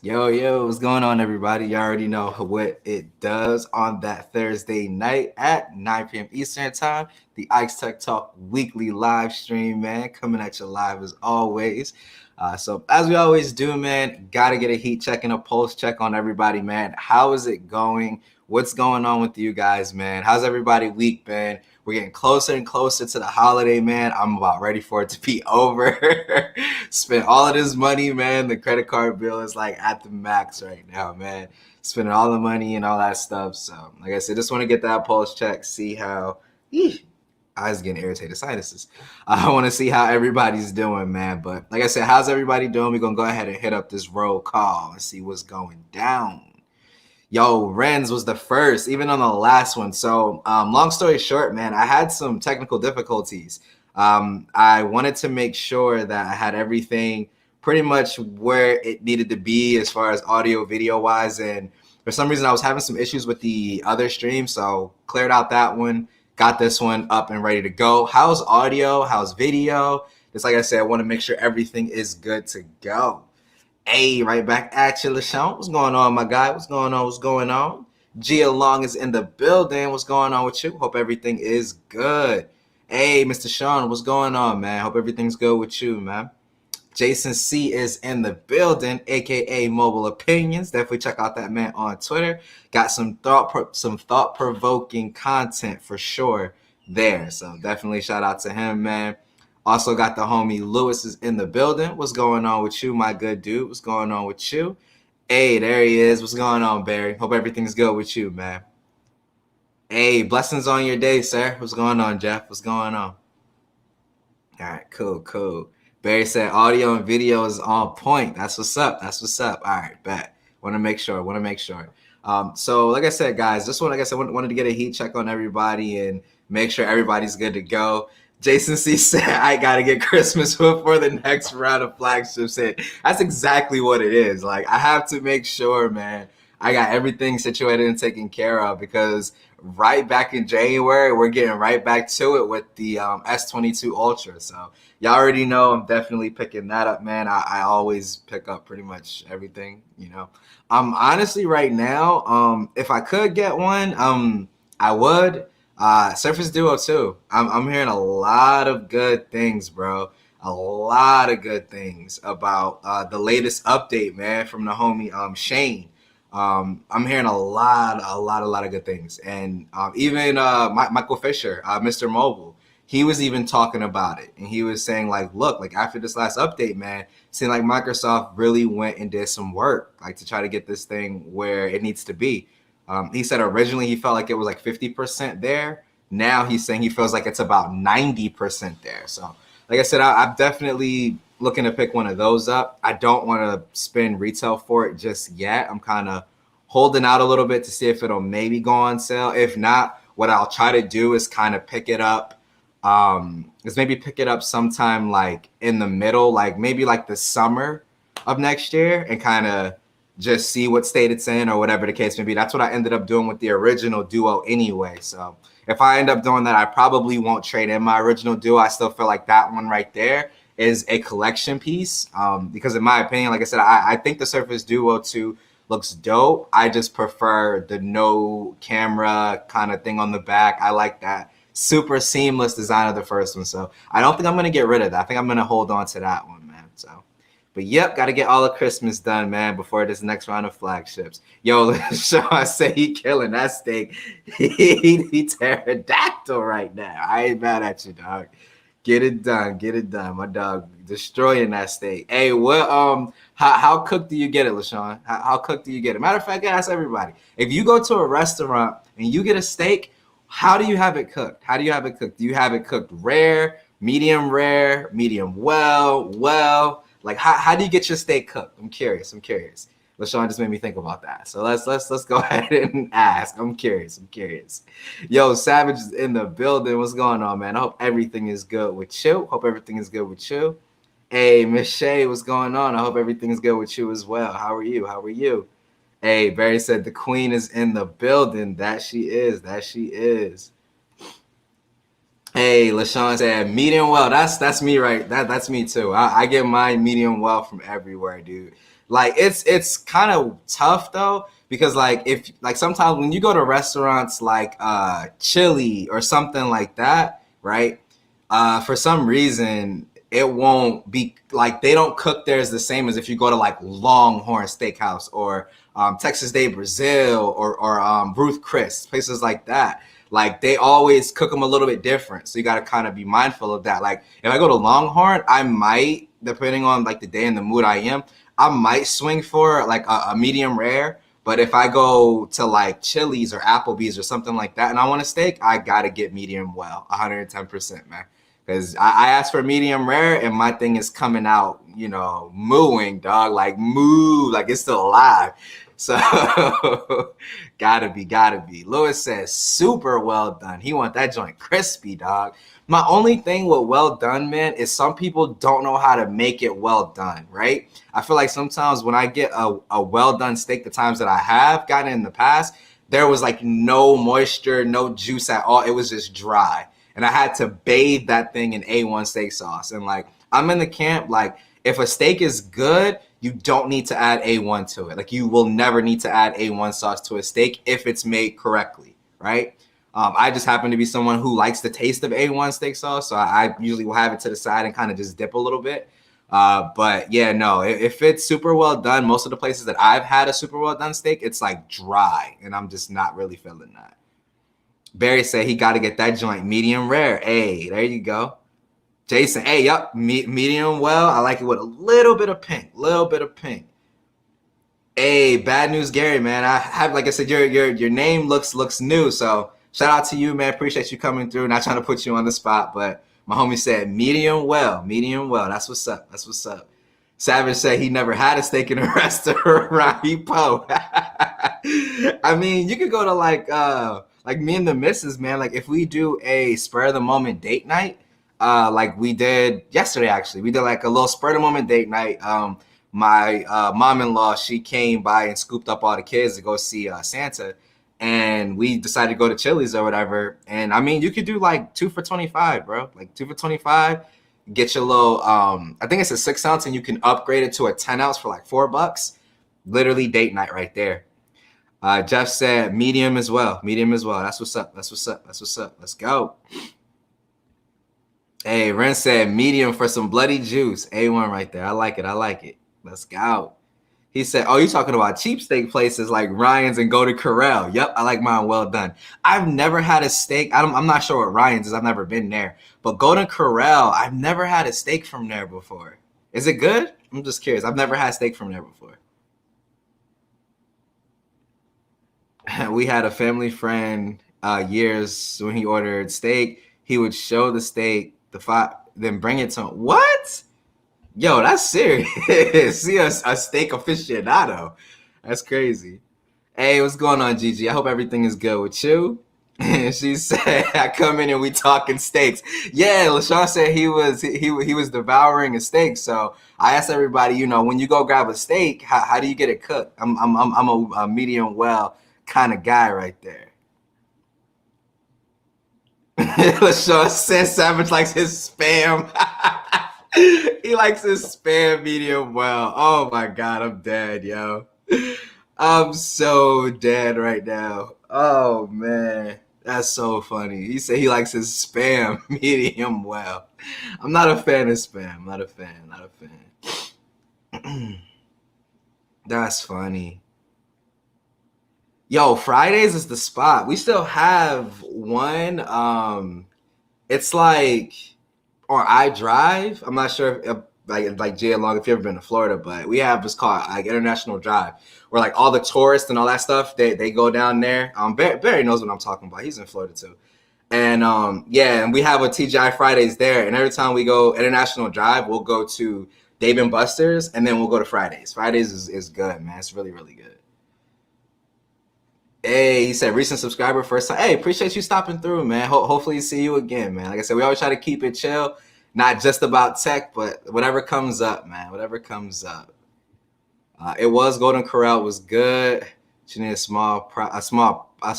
Yo, what's going on, everybody? You already know what it does on that Thursday night at 9 p.m. Eastern Time. The Ike's Tech Talk weekly live stream, man, coming at you live as always. So as we always do, man, gotta get a heat check and a pulse check on everybody, man. How is it going? What's going on with you guys, man? How's everybody week been? We're getting closer and closer to the holiday, man. I'm about ready for it to be over. Spent all of this money, man. The credit card bill is like at the max right now, man. Spending all the money and all that stuff. So, like I said, just want to get that pulse check, see how. I was getting irritated sinuses. I want to see how everybody's doing, man. But like I said, how's everybody doing? We're going to go ahead and hit up this roll call and see what's going down. Yo, Renz was the first, even on the last one. So, long story short, man, I had some technical difficulties. I wanted to make sure that I had everything pretty much where it needed to be as far as audio, video wise. And for some reason, I was having some issues with the other stream. So, cleared out that one, got this one up and ready to go. How's audio? How's video? Just like I said, I want to make sure everything is good to go. Hey, right back at you, LaShawn. What's going on, my guy? What's going on? What's going on? Gia Long is in the building. What's going on with you? Hope everything is good. Hey, Mr. Sean, what's going on, man? Hope everything's good with you, man. Jason C is in the building, aka Mobile Opinions. Definitely check out that man on Twitter. Got some thought-provoking content for sure there. So definitely shout out to him, man. Also got the homie Lewis is in the building. What's going on with you, my good dude? What's going on with you? Hey, there he is. What's going on, Barry? Hope everything's good with you, man. Hey, blessings on your day, sir. What's going on, Jeff? What's going on? All right, cool. Barry said audio and video is on point. That's what's up. All right, bet. Want to make sure. So like I said, guys, wanted to get a heat check on everybody and make sure everybody's good to go. Jason C said, I got to get Christmas before the next round of flagships hit. That's exactly what it is. Like, I have to make sure, man, I got everything situated and taken care of because right back in January, we're getting right back to it with the S22 Ultra. So y'all already know I'm definitely picking that up, man. I always pick up pretty much everything, you know. Honestly, right now, if I could get one, I would. Surface Duo 2. I'm hearing a lot of good things, bro. A lot of good things about the latest update, man, from the homie Shane. I'm hearing a lot of good things, and even Michael Fisher, Mr. Mobile, he was even talking about it, and he was saying like, look, like after this last update, man, it seemed like Microsoft really went and did some work, like to try to get this thing where it needs to be. He said originally he felt like it was like 50% there. Now he's saying he feels like it's about 90% there. So, like I said, I'm definitely looking to pick one of those up. I don't want to spend retail for it just yet. I'm kind of holding out a little bit to see if it'll maybe go on sale. If not, what I'll try to do is kind of pick it up. Maybe pick it up sometime like in the middle, like maybe like the summer of next year, and kind of just see what state it's in or whatever the case may be. That's what I ended up doing with the original Duo anyway. So if I end up doing that, I probably won't trade in my original Duo. I still feel like that one right there is a collection piece because in my opinion, like I said, I think the Surface Duo 2 looks dope. I just prefer the no camera kind of thing on the back. I like that super seamless design of the first one. So I don't think I'm going to get rid of that. I think I'm going to hold on to that one, man. So. But yep, got to get all of Christmas done, man, before this next round of flagships. Yo, Sean say he killing that steak. He pterodactyl right now. I ain't mad at you, dog. Get it done. My dog destroying that steak. Hey, what? How cooked do you get it, LaShawn? How cooked do you get it? Matter of fact, I ask everybody. If you go to a restaurant and you get a steak, how do you have it cooked? Do you have it cooked rare, medium well? Like, how do you get your steak cooked? I'm curious. LaShawn just made me think about that. So let's go ahead and ask. I'm curious. Yo, Savage is in the building. What's going on, man? I hope everything is good with you. Hey, Miss Shay, what's going on? I hope everything is good with you as well. How are you? Hey, Barry said the queen is in the building. That she is. Hey, LaShawn said medium well. That's me, right? That's me too. I get my medium well from everywhere, dude. Like it's kind of tough though, because like if like sometimes when you go to restaurants like Chili or something like that, right? For some reason it won't be like they don't cook theirs the same as if you go to like Longhorn Steakhouse or Texas Day Brazil or Ruth Chris, places like that. Like they always cook them a little bit different, so you got to kind of be mindful of that. Like if I go to Longhorn, I might, depending on like the day and the mood I am, I might swing for like a medium rare. But if I go to like Chili's or Applebee's or something like that and I want a steak, I gotta get medium well, 110%, man. Because I asked for medium rare and my thing is coming out, you know, mooing, dog, like moo, like it's still alive. So gotta be. Lewis says super well done. He want that joint crispy, dog. My only thing with well done, man, is some people don't know how to make it well done, right? I feel like sometimes when I get a well done steak, the times that I have gotten in the past, there was like no moisture, no juice at all. It was just dry. And I had to bathe that thing in A1 steak sauce. And like, I'm in the camp, like, if a steak is good, you don't need to add A1 to it. Like, you will never need to add A1 sauce to a steak if it's made correctly, right? I just happen to be someone who likes the taste of A1 steak sauce, so I usually will have it to the side and kind of just dip a little bit. But yeah, no, if it's super well done, most of the places that I've had a super well done steak, it's like dry, and I'm just not really feeling that. Barry said he got to get that joint medium rare. Hey, there you go. Jason, hey, yup, medium well. I like it with a little bit of pink, Hey, bad news, Gary, man. I have, like I said, your name looks new. So shout out to you, man. Appreciate you coming through. Not trying to put you on the spot, but my homie said medium well. That's what's up. Savage said he never had a steak in a restaurant. He po. I mean, you could go to like me and the missus, man. Like if we do a spur of the moment date night, like we did yesterday, actually, we did like a little spur of the moment date night. My mom-in-law, she came by and scooped up all the kids to go see Santa, and we decided to go to Chili's or whatever. And I mean, you could do like 2 for $25, bro. Like 2 for $25. Get your little, I think it's a 6 ounce, and you can upgrade it to a 10 ounce for like $4. Literally date night right there. Jeff said medium as well. That's what's up. Let's go. Hey, Ren said medium for some bloody juice. A1 right there. I like it. Let's go. He said, oh, you're talking about cheap steak places like Ryan's and Golden Corral. Yep, I like mine well done. I've never had a steak. I'm not sure what Ryan's is. I've never been there. But Golden Corral, I've never had a steak from there before. Is it good? I'm just curious. I've never had steak from there before. We had a family friend years when he ordered steak. He would show the steak, then bring it to him. What? Yo, that's serious. See a steak aficionado. That's crazy. Hey, what's going on, Gigi? I hope everything is good with you. And she said, I come in and we talking steaks. Yeah, LaShawn said he was devouring a steak. So I asked everybody, you know, when you go grab a steak, how do you get it cooked? I'm a medium well kind of guy right there. LaShawn said Savage likes his spam. He likes his spam medium well. Oh my God, I'm dead, yo. I'm so dead right now. Oh man, that's so funny. He said he likes his spam medium well. I'm not a fan of spam. Not a fan. That's funny. Yo, Fridays is the spot. We still have one. It's like, or I Drive. I'm not sure if like Jay Long, if you've ever been to Florida, but we have what's called like International Drive, where like all the tourists and all that stuff, they go down there. Barry knows what I'm talking about. He's in Florida too. And yeah, and we have a TGI Fridays there. And every time we go International Drive, we'll go to Dave and Buster's, and then we'll go to Fridays. Fridays is good, man. It's really, really good. Hey, he said recent subscriber, first time. Hey, appreciate you stopping through, man. Hopefully see you again, man. Like I said, we always try to keep it chill, not just about tech, but whatever comes up, man. Whatever comes up. It was Golden Corral was good. She need a small piece. Oh, a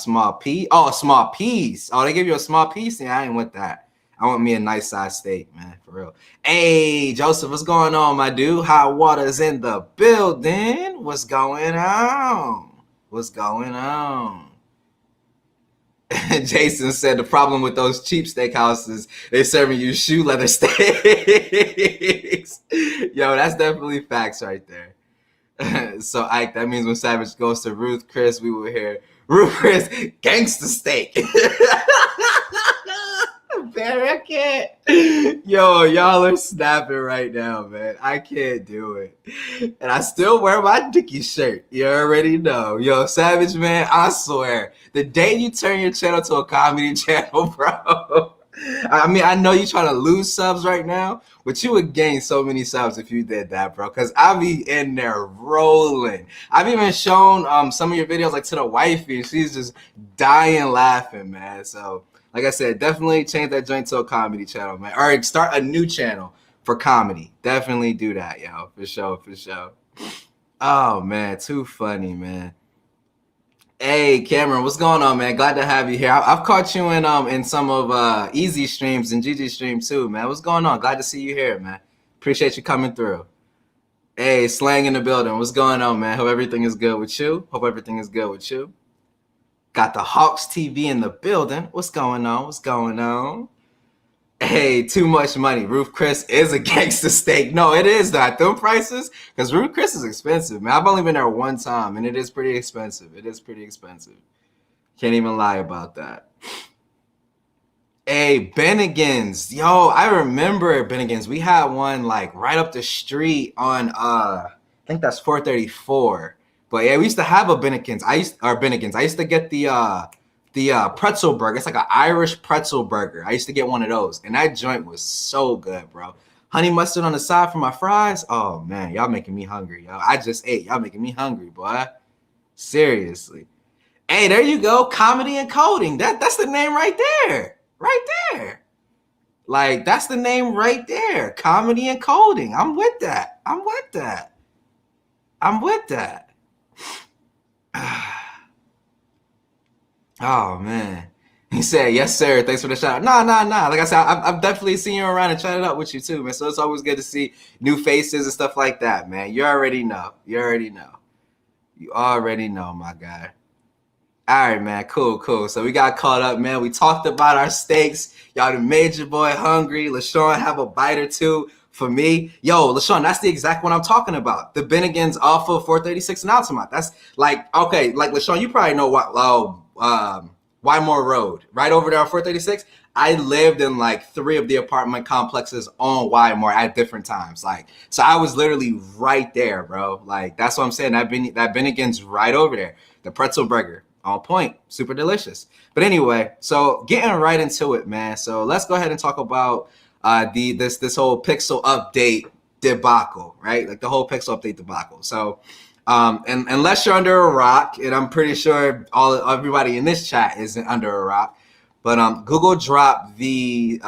small piece. Oh, they give you a small piece. Yeah, I ain't with that. I want me a nice size steak, man, for real. Hey, Joseph, what's going on, my dude? Hot water's in the building. What's going on? What's going on? Jason said the problem with those cheap steakhouses, they're serving you shoe leather steaks. Yo, that's definitely facts right there. So Ike, that means when Savage goes to Ruth Chris, we will hear Ruth Chris gangster steak. Barry, I can't. Yo, y'all are snapping right now, man. I can't do it. And I still wear my Dickie shirt. You already know. Yo, Savage, man, I swear, the day you turn your channel to a comedy channel, bro. I mean, I know you're trying to lose subs right now, but you would gain so many subs if you did that, bro. Because I be in there rolling. I've even shown some of your videos like to the wifey, and she's just dying laughing, man. So, like I said, definitely change that joint to a comedy channel, man. Or start a new channel for comedy. Definitely do that, yo. For sure, for sure. Oh, man, too funny, man. Hey, Cameron, what's going on, man? Glad to have you here. I've caught you in some of Easy streams and Gigi streams too, man. What's going on? Glad to see you here, man. Appreciate you coming through. Hey, Slang in the building. What's going on, man? Hope everything is good with you. Hope everything is good with you. Got the Hawks TV in the building. What's going on? What's going on? Hey, too much money. Ruth Chris is a gangster steak. No, it is not. Them prices, because Ruth Chris is expensive, man. I've only been there one time, and it is pretty expensive. It is pretty expensive. Can't even lie about that. Hey, Bennigan's. Yo, I remember Bennigan's. We had one like right up the street on I think that's 434. But yeah, we used to have a Bennigan's. I used to get the pretzel burger. It's like an Irish pretzel burger. I used to get one of those, and that joint was so good, bro. Honey mustard on the side for my fries. Oh man, y'all making me hungry, yo. I just ate. Y'all making me hungry, boy. Seriously. Hey, there you go. Comedy and coding. That's the name right there. Right there. Like, that's the name right there. Comedy and coding. I'm with that. I'm with that. I'm with that. Oh, man. He said, yes, sir. Thanks for the shout out. Nah. Like I said, I've definitely seen you around and chatted up with you too, man. So it's always good to see new faces and stuff like that, man. You already know. You already know. You already know, my guy. All right, man. Cool. So we got caught up, man. We talked about our steaks. Y'all done made your boy hungry. LaShawn have a bite or two for me. Yo, LaShawn, that's the exact one I'm talking about. The Bennigan's off of 436 in Altamont. That's like, okay, like LaShawn, you probably know what, Wymore Road, right over there on 436. I lived in like 3 of the apartment complexes on Wymore at different times. Like, so I was literally right there, bro. Like, that's what I'm saying. That Bennigan's right over there. The pretzel burger. On point, super delicious. But anyway, so getting right into it, man. So let's go ahead and talk about this whole Pixel update debacle, right? Like the whole Pixel update debacle. So, and unless you're under a rock, and I'm pretty sure everybody in this chat isn't under a rock, but Google dropped the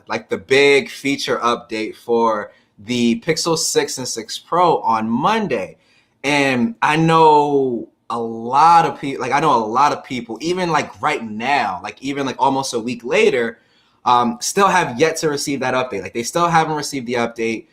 like the big feature update for the Pixel 6 and 6 Pro on Monday, and I know a lot of people, even like right now, like even like almost a week later, still have yet to receive that update. Like they still haven't received the update.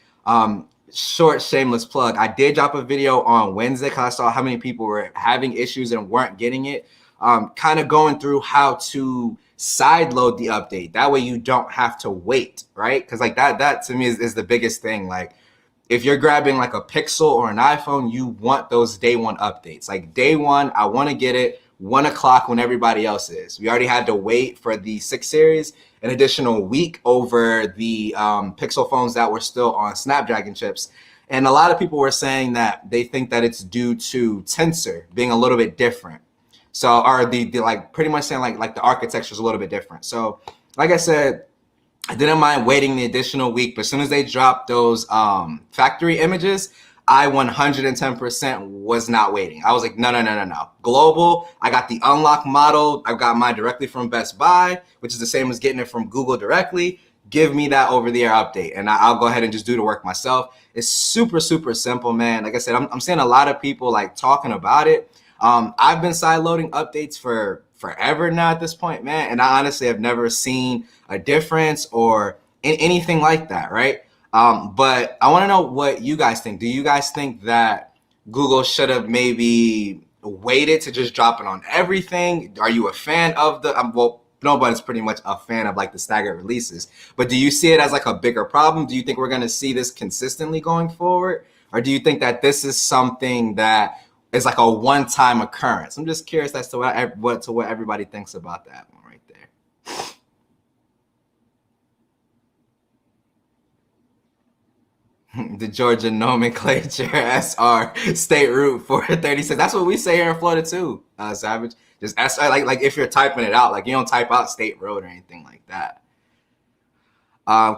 Short shameless plug. I did drop a video on Wednesday because I saw how many people were having issues and weren't getting it. Kind of going through how to sideload the update. That way you don't have to wait, right? Because like that to me is the biggest thing. Like, if you're grabbing like a Pixel or an iPhone, you want those day one updates. Like day one, I want to get it 1 o'clock when everybody else is. We already had to wait for the 6 series an additional week over the Pixel phones that were still on Snapdragon chips. And a lot of people were saying that they think that it's due to Tensor being a little bit different. So, or the like pretty much saying like the architecture is a little bit different. So, like I said, I didn't mind waiting the additional week, but as soon as they dropped those factory images, I 110% was not waiting. I was like, no. Global, I got the unlock model. I got mine directly from Best Buy, which is the same as getting it from Google directly. Give me that over-the-air update, and I'll go ahead and just do the work myself. It's super simple, man. Like I said, I'm seeing a lot of people like talking about it. I've been sideloading updates for forever now at this point, man. And I honestly have never seen a difference or anything like that, right? But I want to know what you guys think. Do you guys think that Google should have maybe waited to just drop it on everything? Are you a fan of the, well, nobody's pretty much a fan of like the staggered releases, but do you see it as like a bigger problem? Do you think we're going to see this consistently going forward? Or do you think that this is something that is like a one-time occurrence? I'm just curious as to what everybody thinks about that one right there. The Georgia nomenclature SR state route 436. That's what we say here in Florida too, Savage. Just SR, like if you're typing it out, like you don't type out state road or anything like that.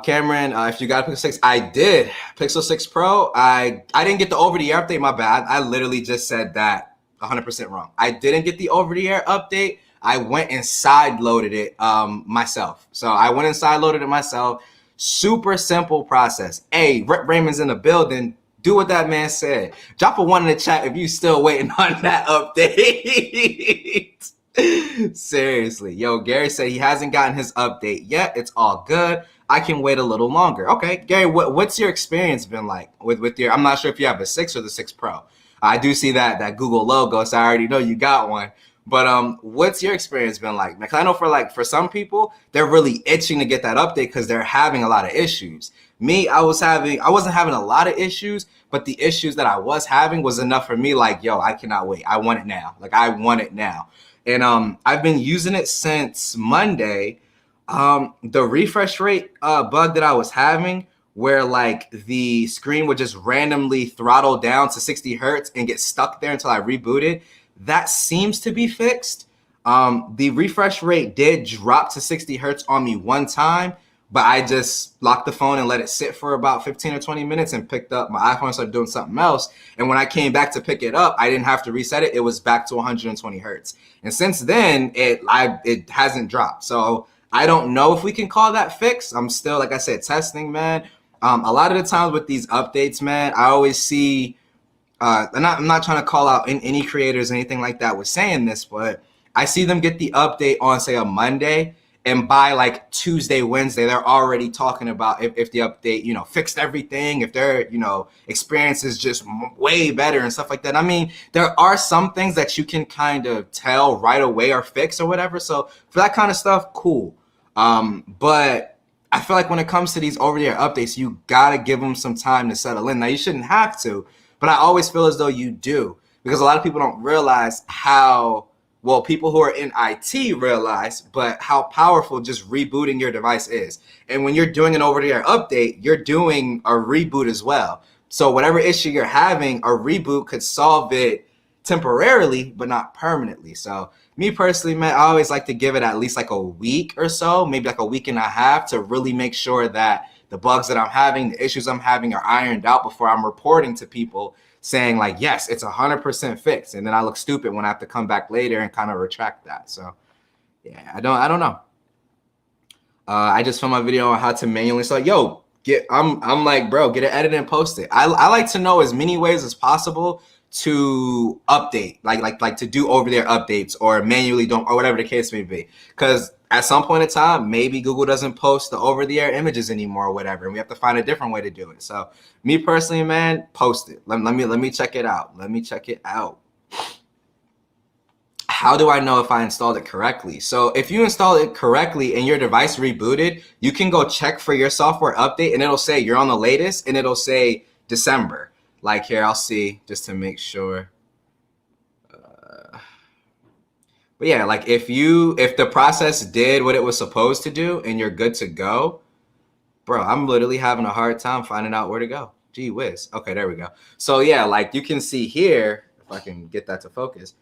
Cameron, if you got a Pixel 6, I did. Pixel 6 Pro, I didn't get the over-the-air update, my bad. I literally just said that 100% wrong. I didn't get the over-the-air update. I went and side-loaded it myself. So I went and side-loaded it myself. Super simple process. Hey, Rip Raymond's in the building. Do what that man said. Drop a 1 in the chat if you still waiting on that update. Seriously. Yo, Gary said he hasn't gotten his update yet. It's all good. I can wait a little longer. Okay, Gary, what's your experience been like with your, I'm not sure if you have a 6 or the 6 Pro. I do see that Google logo, so I already know you got one. But what's your experience been like? Because I know for some people, they're really itching to get that update because they're having a lot of issues. Me, I wasn't having a lot of issues, but the issues that I was having was enough for me. Like, yo, I cannot wait. I want it now. Like, I want it now. And I've been using it since Monday. The refresh rate bug that I was having, where like the screen would just randomly throttle down to 60 hertz and get stuck there until I rebooted, that seems to be fixed. The refresh rate did drop to 60 hertz on me one time, but I just locked the phone and let it sit for about 15 or 20 minutes and picked up my iPhone and started doing something else. And when I came back to pick it up, I didn't have to reset it. It was back to 120 hertz. And since then, it hasn't dropped. So I don't know if we can call that fixed. I'm still, like I said, testing, man. A lot of the times with these updates, man, I always see, I'm not trying to call out any creators or anything like that with saying this, but I see them get the update on, say, a Monday, and by like Tuesday, Wednesday, they're already talking about if the update, you know, fixed everything, if their, you know, experience is just way better and stuff like that. I mean, there are some things that you can kind of tell right away or fix or whatever. So for that kind of stuff, cool. But I feel like when it comes to these over-the-air updates, you gotta give them some time to settle in. Now, you shouldn't have to, but I always feel as though you do, because a lot of people don't realize how, well, people who are in IT realize, but how powerful just rebooting your device is. And when you're doing an over-the-air update, you're doing a reboot as well. So whatever issue you're having, a reboot could solve it temporarily, but not permanently. So me personally, man, I always like to give it at least like a week or so, maybe like a week and a half, to really make sure that the bugs that I'm having, the issues I'm having are ironed out before I'm reporting to people saying like, yes, it's 100% fixed. And then I look stupid when I have to come back later and kind of retract that. So yeah, I don't know. I just filmed my video on how to manually start. Yo, I'm like, bro, get it edited and post it. I like to know as many ways as possible to update, like to do over-the-air updates or manually don't, or whatever the case may be. Because at some point in time, maybe Google doesn't post the over-the-air images anymore or whatever, and we have to find a different way to do it. So me personally, man, post it. Let me check it out. Let me check it out. How do I know if I installed it correctly? So if you install it correctly and your device rebooted, you can go check for your software update, and it'll say you're on the latest, and it'll say December. Like here, I'll see just to make sure. But yeah, like if the process did what it was supposed to do and you're good to go, bro, I'm literally having a hard time finding out where to go. Gee whiz. Okay, there we go. So yeah, like you can see here, if I can get that to focus,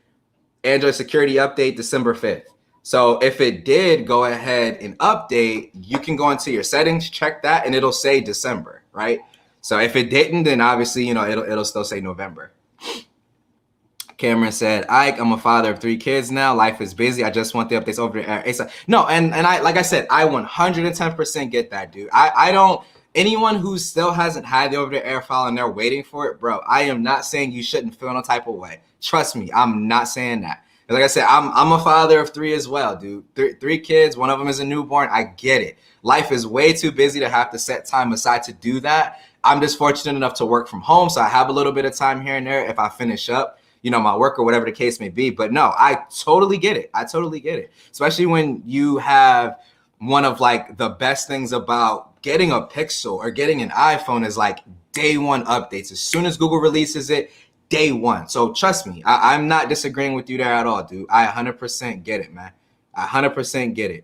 Android security update December 5th. So if it did go ahead and update, you can go into your settings, check that, and it'll say December, right? So if it didn't, then obviously, you know, it'll still say November. Cameron said, Ike, I'm a father of 3 kids now. Life is busy. I just want the updates over the air. No, and I, like I said, I 110% get that, dude. I don't, anyone who still hasn't had the over the air file and they're waiting for it, bro, I am not saying you shouldn't feel no type of way. Trust me, I'm not saying that. Like I said, I'm a father of three as well, dude. Three kids. One of them is a newborn. I get it. Life is way too busy to have to set time aside to do that. I'm just fortunate enough to work from home, so I have a little bit of time here and there if I finish up, my work or whatever the case may be. But no, I totally get it. I totally get it. Especially when you have one of like the best things about getting a Pixel or getting an iPhone is like day one updates. As soon as Google releases it, day one. So trust me, I'm not disagreeing with you there at all, dude. I 100% get it, man. I 100% get it.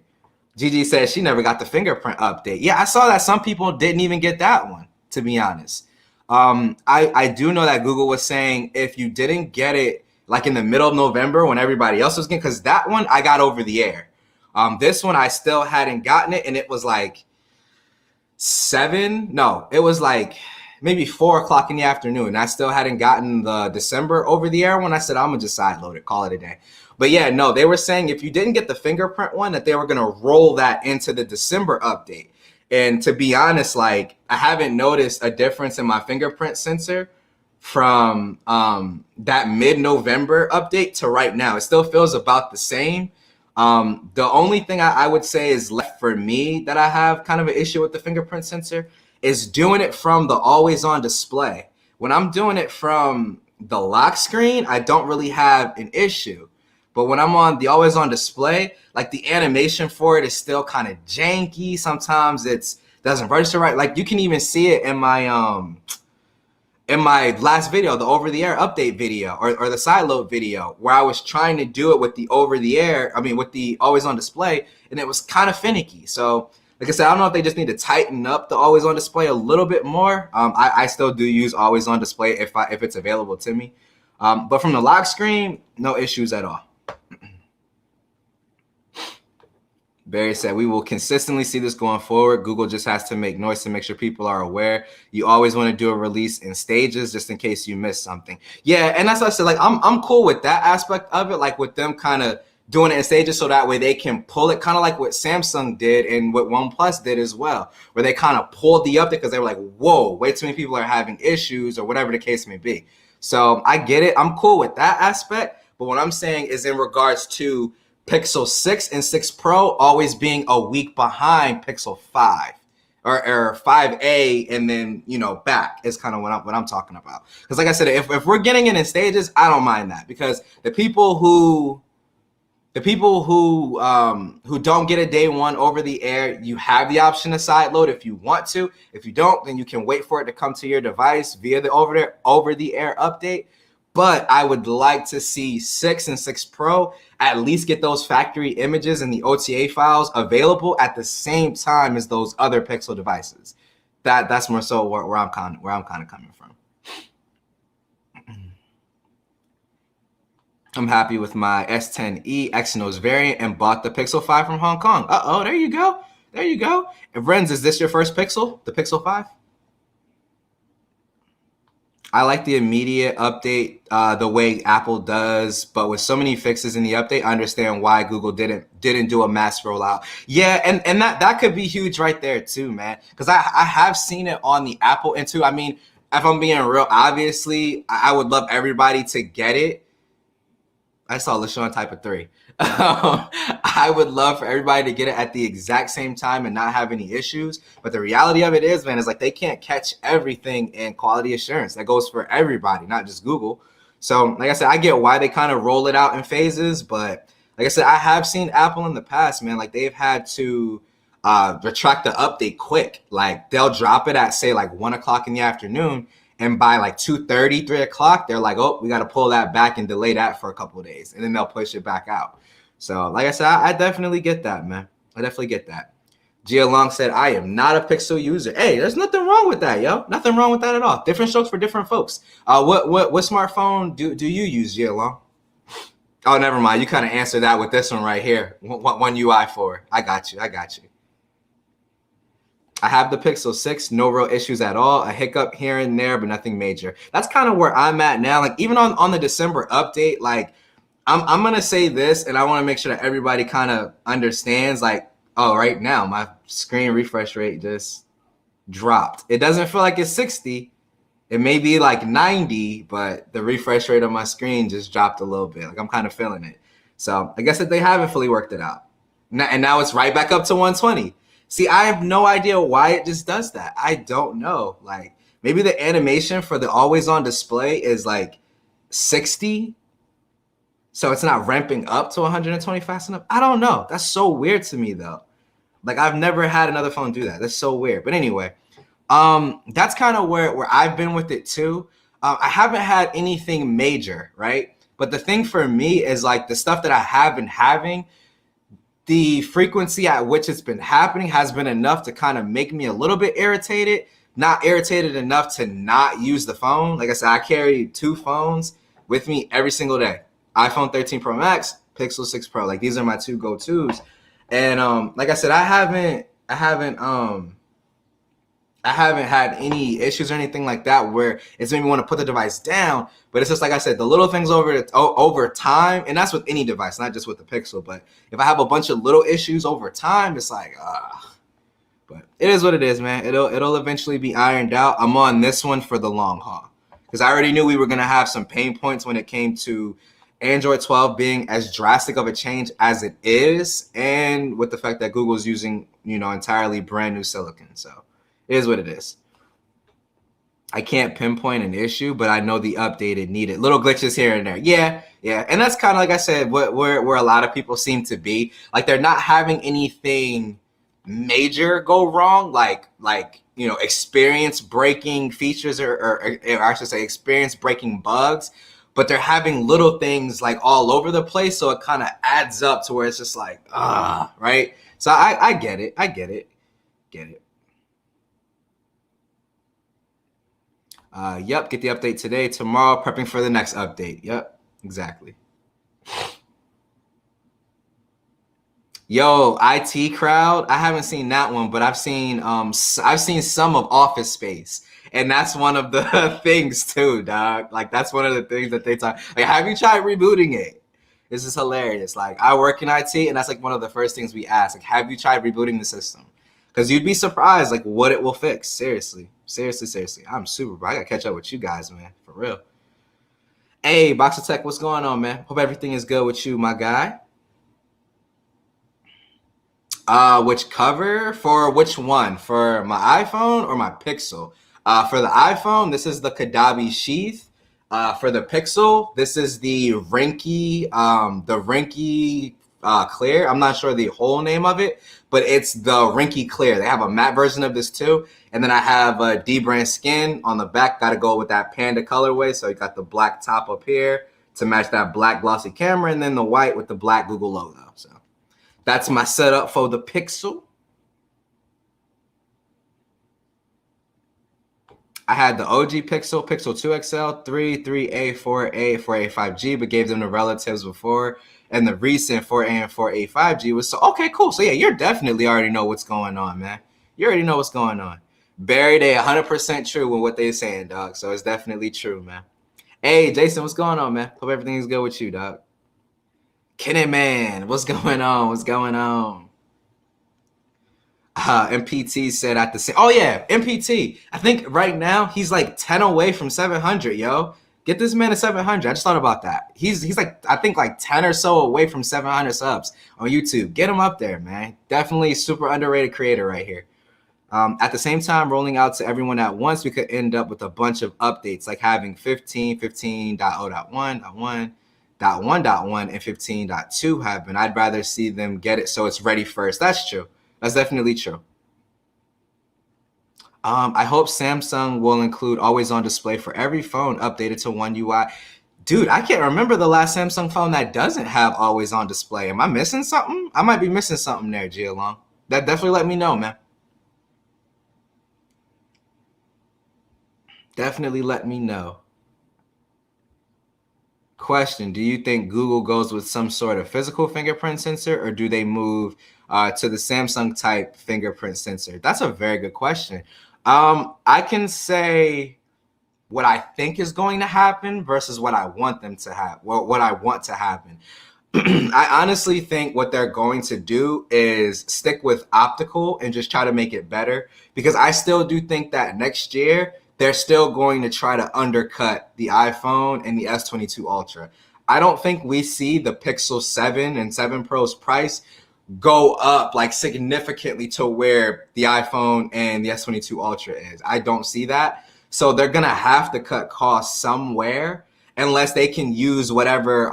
Gigi says she never got the fingerprint update. Yeah, I saw that some people didn't even get that one, to be honest. I do know that Google was saying if you didn't get it like in the middle of November when everybody else was getting, because that one I got over the air. This one I still hadn't gotten it, and it was like it was like maybe 4:00 in the afternoon. I still hadn't gotten the December over the air one. I said, I'm gonna just sideload it, call it a day. But yeah, no, they were saying if you didn't get the fingerprint one, that they were gonna roll that into the December update. And to be honest, like I haven't noticed a difference in my fingerprint sensor from that mid-November update to right now. It still feels about the same. The only thing I would say is left for me that I have kind of an issue with the fingerprint sensor is doing it from the always on display. When I'm doing it from the lock screen, I don't really have an issue. But when I'm on the always on display, like the animation for it is still kind of janky. Sometimes it doesn't register right. Like you can even see it in my last video, the over the air update video or the sideload video, where I was trying to do it with the with the always on display, and it was kind of finicky. So like I said, I don't know if they just need to tighten up the always on display a little bit more. I still do use always on display if it's available to me. But from the lock screen, no issues at all. Barry said, we will consistently see this going forward. Google just has to make noise to make sure people are aware. You always want to do a release in stages just in case you miss something. Yeah, and that's what I said. Like, I'm cool with that aspect of it, like with them kind of doing it in stages so that way they can pull it, kind of like what Samsung did and what OnePlus did as well, where they kind of pulled the update because they were like, whoa, way too many people are having issues or whatever the case may be. So I get it. I'm cool with that aspect. But what I'm saying is in regards to Pixel 6 and 6 Pro always being a week behind Pixel 5 or 5A and then, back is kind of what I'm talking about. Because like I said, if we're getting it in stages, I don't mind that, because the people who don't get a day one over the air, you have the option to sideload if you want to. If you don't, then you can wait for it to come to your device via the over the air update. But I would like to see 6 and 6 Pro at least get those factory images and the OTA files available at the same time as those other Pixel devices. That's more so where I'm kind of coming from. I'm happy with my S10e Exynos variant and bought the Pixel 5 from Hong Kong. There you go. There you go. And Renz, is this your first Pixel, the Pixel 5? I like the immediate update the way Apple does, but with so many fixes in the update, I understand why Google didn't do a mass rollout. Yeah, and that could be huge right there too, man. Because I have seen it on the Apple end too. I mean, if I'm being real, obviously, I would love everybody to get it. I saw LaShawn type of 3. I would love for everybody to get it at the exact same time and not have any issues. But the reality of it is, man, is like they can't catch everything in quality assurance. That goes for everybody, not just Google. So like I said, I get why they kind of roll it out in phases. But like I said, I have seen Apple in the past, man, like they've had to retract the update quick. Like they'll drop it at, say, like 1:00 in the afternoon. And by like 2:30, 3:00, they're like, oh, we got to pull that back and delay that for a couple of days. And then they'll push it back out. So like I said, I definitely get that, man. I definitely get that. Gia Long said, I am not a Pixel user. Hey, there's nothing wrong with that, yo. Nothing wrong with that at all. Different strokes for different folks. What smartphone do you use, Gia Long? Oh, never mind. You kind of answered that with this one right here. One UI4. I got you. I have the Pixel 6, no real issues at all. A hiccup here and there, but nothing major. That's kind of where I'm at now. Like even on the December update, like I'm gonna say this, and I want to make sure that everybody kind of understands. Like, oh, right now my screen refresh rate just dropped. It doesn't feel like it's 60. It may be like 90, but the refresh rate on my screen just dropped a little bit. Like I'm kind of feeling it. So I guess that they haven't fully worked it out. And now it's right back up to 120. See, I have no idea why it just does that. I don't know. Like, maybe the animation for the always on display is like 60. So it's not ramping up to 120 fast enough. I don't know. That's so weird to me though. Like, I've never had another phone do that. That's so weird. But anyway, that's kind of where I've been with it too. I haven't had anything major, right? But the thing for me is like the stuff that I have been having, the frequency at which it's been happening has been enough to kind of make me a little bit irritated. Not irritated enough to not use the phone. Like I said, I carry 2 phones with me every single day. iPhone 13 Pro Max, Pixel 6 Pro. Like, these are my 2 go-tos. And like I said, I haven't had any issues or anything like that where it's made me want to put the device down. But it's just like I said, the little things over time, and that's with any device, not just with the Pixel. But if I have a bunch of little issues over time, it's like, but it is what it is, man. It'll eventually be ironed out. I'm on this one for the long haul because I already knew we were gonna have some pain points when it came to Android 12 being as drastic of a change as it is, and with the fact that Google's using, entirely brand new silicon. So it is what it is. I can't pinpoint an issue, but I know the updated needed little glitches here and there. Yeah. And that's kind of, like I said, where a lot of people seem to be. Like, they're not having anything major go wrong, like experience breaking features or I should say experience breaking bugs, but they're having little things like all over the place. So it kind of adds up to where it's just like, right? So I get it. Get it. Yep, get the update today. Tomorrow, prepping for the next update. Yep, exactly. Yo, IT crowd. I haven't seen that one, but I've seen some of Office Space, and that's one of the things too, dog. Like, that's one of the things that they talk. Like, have you tried rebooting it? This is hilarious. Like, I work in IT, and that's like one of the first things we ask. Like, have you tried rebooting the system? Because you'd be surprised, like, what it will fix. Seriously. I'm super, bro. I gotta catch up with you guys, man. For real. Hey, Boxer Tech, what's going on, man? Hope everything is good with you, my guy. Which cover for which one? For my iPhone or my Pixel? For the iPhone, this is the Kadabi sheath. For the Pixel, this is the Rinky Clear. I'm not sure the whole name of it, but it's the Rinky Clear. They have a matte version of this too. And then I have a D-brand skin on the back. Got to go with that panda colorway. So you got the black top up here to match that black glossy camera, and then the white with the black Google logo. So that's my setup for the Pixel. I had the OG Pixel, Pixel 2 XL, 3, 3A, 4A, 4A, 5G, but gave them the relatives before. And the recent 4A and 4A 5G was so, okay, cool. So yeah, you're definitely already know what's going on, man. You already know what's going on. Barry, they 100% true with what they're saying, dog. So it's definitely true, man. Hey, Jason, what's going on, man? Hope everything is good with you, dog. Kenny, man, what's going on? MPT said at the same. Oh yeah, MPT. I think right now he's like 10 away from 700. Yo, get this man to 700. I just thought about that. He's like, I think like 10 or so away from 700 subs on YouTube. Get him up there, man. Definitely super underrated creator right here. At the same time, rolling out to everyone at once, we could end up with a bunch of updates, like having 15, 15.0.1.1, .1.1, and 15.2 happen. I'd rather see them get it so it's ready first. That's true. That's definitely true. I hope Samsung will include always on display for every phone updated to One UI. Dude, I can't remember the last Samsung phone that doesn't have always on display. Am I missing something? I might be missing something there, G-Along. That definitely let me know, man. Definitely let me know. Question, do you think Google goes with some sort of physical fingerprint sensor, or do they move to the Samsung type fingerprint sensor? That's a very good question. I can say what I think is going to happen versus what I want them to have, what I want to happen. I honestly think what they're going to do is stick with optical and just try to make it better, because I still do think that next year they're still going to try to undercut the iPhone and the S22 Ultra. I don't think we see the Pixel 7 and 7 Pro's price go up like significantly to where the iPhone and the S22 Ultra is. I don't see that. So they're gonna have to cut costs somewhere unless they can use whatever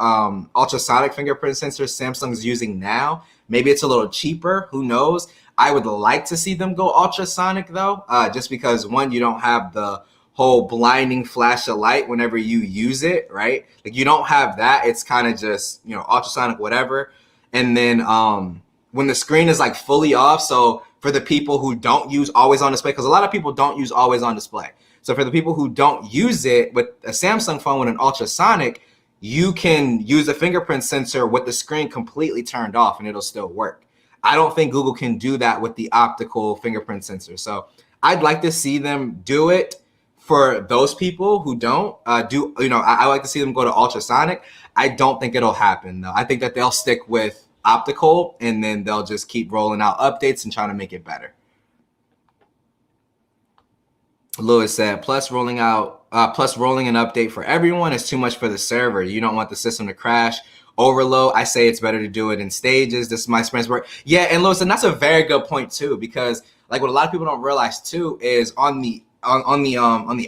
ultrasonic fingerprint sensor Samsung's using now. Maybe it's a little cheaper. Who knows? I would like to see them go ultrasonic though, just because one, you don't have the whole blinding flash of light whenever you use it, right? Like you don't have that. It's kind of just, you know, ultrasonic, whatever. And then when the screen is like fully off, so for the people who don't use always on display, because a lot of people don't use always on display. So for the people who don't use it with a Samsung phone with an ultrasonic, you can use a fingerprint sensor with the screen completely turned off and it'll still work. I don't think Google can do that with the optical fingerprint sensor. So I'd like to see them do it for those people who don't do, you know, I like to see them go to ultrasonic. I don't think it'll happen though. I think that they'll stick with optical and then they'll just keep rolling out updates and trying to make it better. Lewis said, plus rolling an update for everyone is too much for the server. You don't want the system to crash, overload. I say it's better to do it in stages. This is my experience work. Yeah, and Lewis, and that's a very good point too, because like what a lot of people don't realize too is on the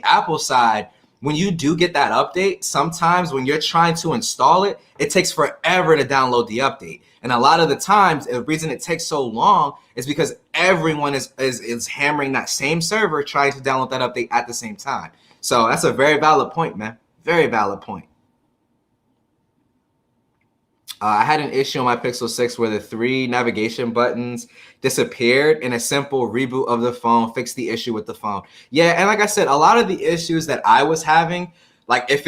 Apple side, when you do get that update, sometimes when you're trying to install it, it takes forever to download the update. And a lot of the times, the reason it takes so long is because everyone is hammering that same server trying to download that update at the same time. So that's a very valid point, man. Very valid point. I had an issue on my Pixel 6 where the 3 navigation buttons disappeared and a simple reboot of the phone fixed the issue with the phone. Yeah, and like I said, a lot of the issues that I was having, like if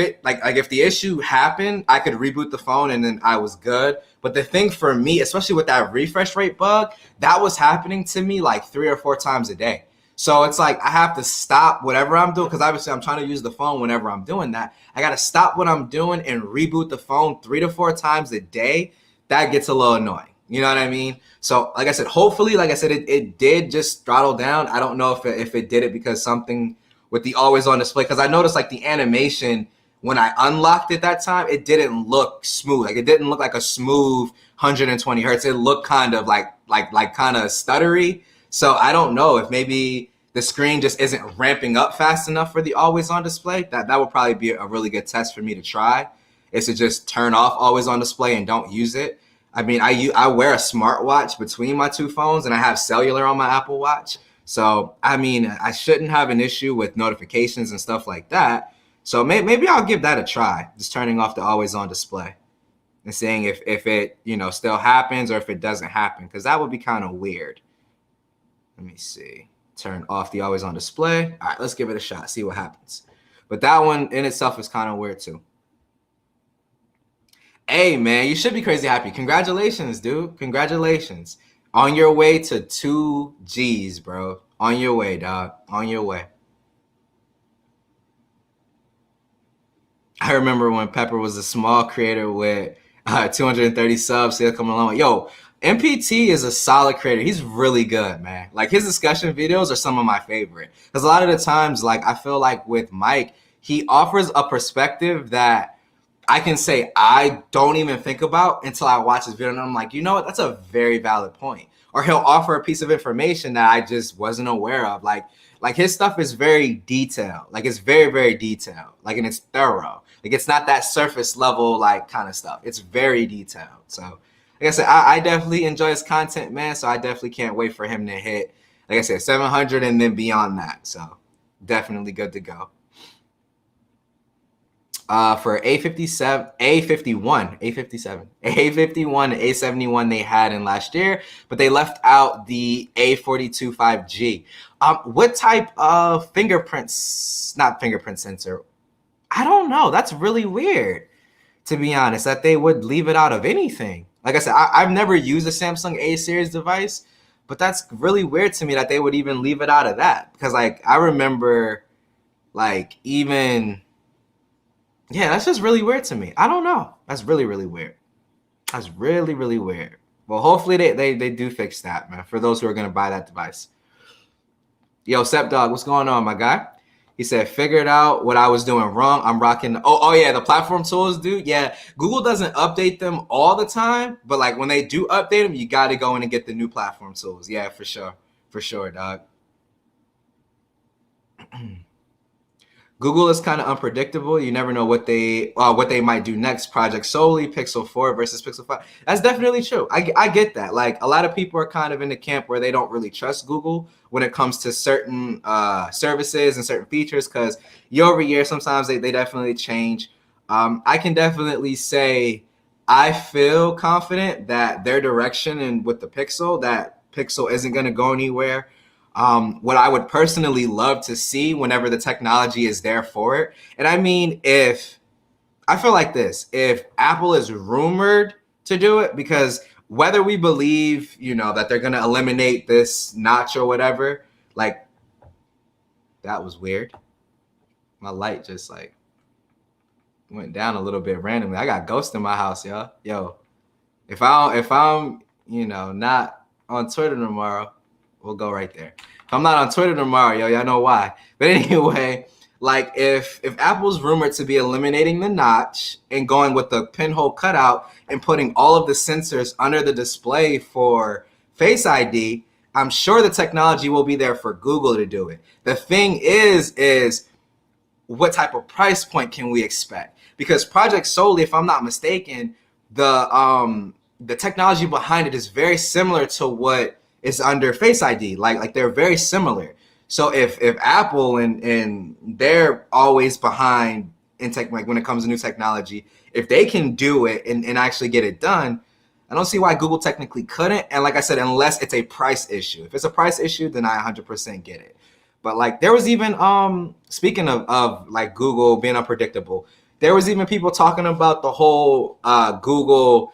the issue happened, I could reboot the phone and then I was good. But the thing for me, especially with that refresh rate bug, that was happening to me like 3 or 4 times a day. So it's like I have to stop whatever I'm doing because obviously I'm trying to use the phone whenever I'm doing that. I got to stop what I'm doing and reboot the phone 3 to 4 times a day. That gets a little annoying. You know what I mean? So like I said, hopefully, like I said, it did just throttle down. I don't know if it did it because something with the always on display, because I noticed like the animation when I unlocked it that time, it didn't look smooth. Like it didn't look like a smooth 120 hertz. It looked kind of like kind of stuttery. So I don't know if maybe the screen just isn't ramping up fast enough for the always on display. That would probably be a really good test for me to try, is to just turn off always on display and don't use it. I mean, I wear a smartwatch between my 2 phones and I have cellular on my Apple Watch. So, I mean, I shouldn't have an issue with notifications and stuff like that. So maybe I'll give that a try, just turning off the always on display and seeing if it, you know, still happens or if it doesn't happen, because that would be kind of weird. Let me see. Turn off the always on display. All right, let's give it a shot, see what happens. But that one in itself is kind of weird too. Hey, man, you should be crazy happy. Congratulations, dude. Congratulations. On your way to 2 G's, bro. On your way, dog. On your way. I remember when Pepper was a small creator with 230 subs, still coming along. Yo, MPT is a solid creator. He's really good, man. Like his discussion videos are some of my favorite. Because a lot of the times, like I feel like with Mike, he offers a perspective that I can say I don't even think about until I watch his video. And I'm like, you know what? That's a very valid point. Or he'll offer a piece of information that I just wasn't aware of. Like his stuff is very detailed. Like it's very, very detailed. Like, and it's thorough. Like it's not that surface level, like kind of stuff. It's very detailed. So like I said, I definitely enjoy his content, man. So I definitely can't wait for him to hit, like I said, 700 and then beyond that. So definitely good to go. For A51, and A71 they had in last year, but they left out the A42 5G. What type of not fingerprint sensor? I don't know. That's really weird, to be honest, that they would leave it out of anything. Like I said, I've never used a Samsung A series device, but that's really weird to me that they would even leave it out of that. Because like I remember like even... Yeah, that's just really weird to me. I don't know. That's really, really weird. That's really, really weird. Well, hopefully they do fix that, man, for those who are going to buy that device. Yo, Sep Dog, what's going on, my guy? He said, figured out what I was doing wrong. I'm rocking. Oh yeah, the platform tools, dude. Yeah, Google doesn't update them all the time, but like when they do update them, you got to go in and get the new platform tools. Yeah, for sure, dog. Google is kind of unpredictable. You never know what they might do next. Project Solely, Pixel 4 versus Pixel 5. That's definitely true. I get that. Like a lot of people are kind of in the camp where they don't really trust Google when it comes to certain services and certain features, because year over year, sometimes they definitely change. I can definitely say I feel confident that their direction and with the Pixel, that Pixel isn't going to go anywhere. What I would personally love to see whenever the technology is there for it. And I mean, if I feel like this, if Apple is rumored to do it, because whether we believe, that they're going to eliminate this notch or whatever, like that was weird. My light just like went down a little bit randomly. I got ghosts in my house, y'all. Yo, if I'm, not on Twitter tomorrow, we'll go right there. If I'm not on Twitter tomorrow, y'all know why. But anyway, like if Apple's rumored to be eliminating the notch and going with the pinhole cutout and putting all of the sensors under the display for Face ID, I'm sure the technology will be there for Google to do it. The thing is what type of price point can we expect? Because Project Solely, if I'm not mistaken, the technology behind it is very similar to what is under Face ID. Like they're very similar. So if Apple and they're always behind in tech, like when it comes to new technology, if they can do it and actually get it done, I don't see why Google technically couldn't. And like I said, unless it's a price issue. If it's a price issue, then I 100% get it. But like there was even speaking of like Google being unpredictable, there was even people talking about the whole Google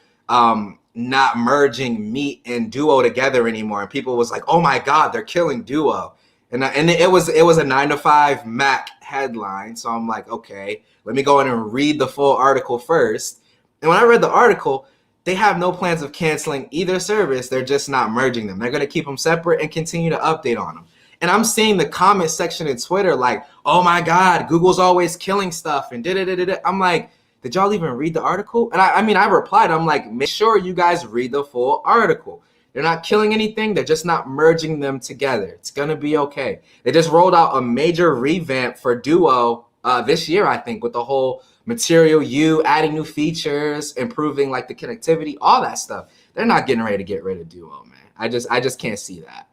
not merging Meet and Duo together anymore, and people was like, "Oh my God, they're killing Duo," and it was a 9to5 Mac headline. So I'm like, okay, let me go in and read the full article first. And when I read the article, they have no plans of canceling either service. They're just not merging them. They're going to keep them separate and continue to update on them. And I'm seeing the comment section in Twitter like, "Oh my God, Google's always killing stuff," and da-da-da-da-da. I'm like, did y'all even read the article? And I replied, I'm like, make sure you guys read the full article. They're not killing anything. They're just not merging them together. It's going to be okay. They just rolled out a major revamp for Duo this year, I think, with the whole Material U, adding new features, improving like the connectivity, all that stuff. They're not getting ready to get rid of Duo, man. I just can't see that.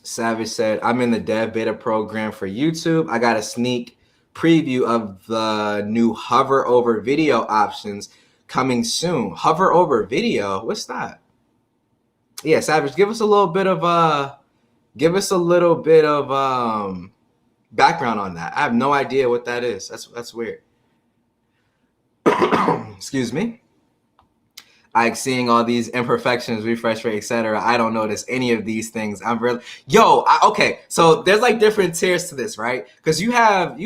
Savage said, I'm in the dev beta program for YouTube. I got a sneak preview of the new hover over video options coming soon. Hover over video? What's that? Yeah, Savage, give us a little bit of background on that. I have no idea what that is. That's weird. Excuse me. Like seeing all these imperfections, refresh rate, etc. I don't notice any of these things. I'm really okay. So there's like different tiers to this, right? Because you have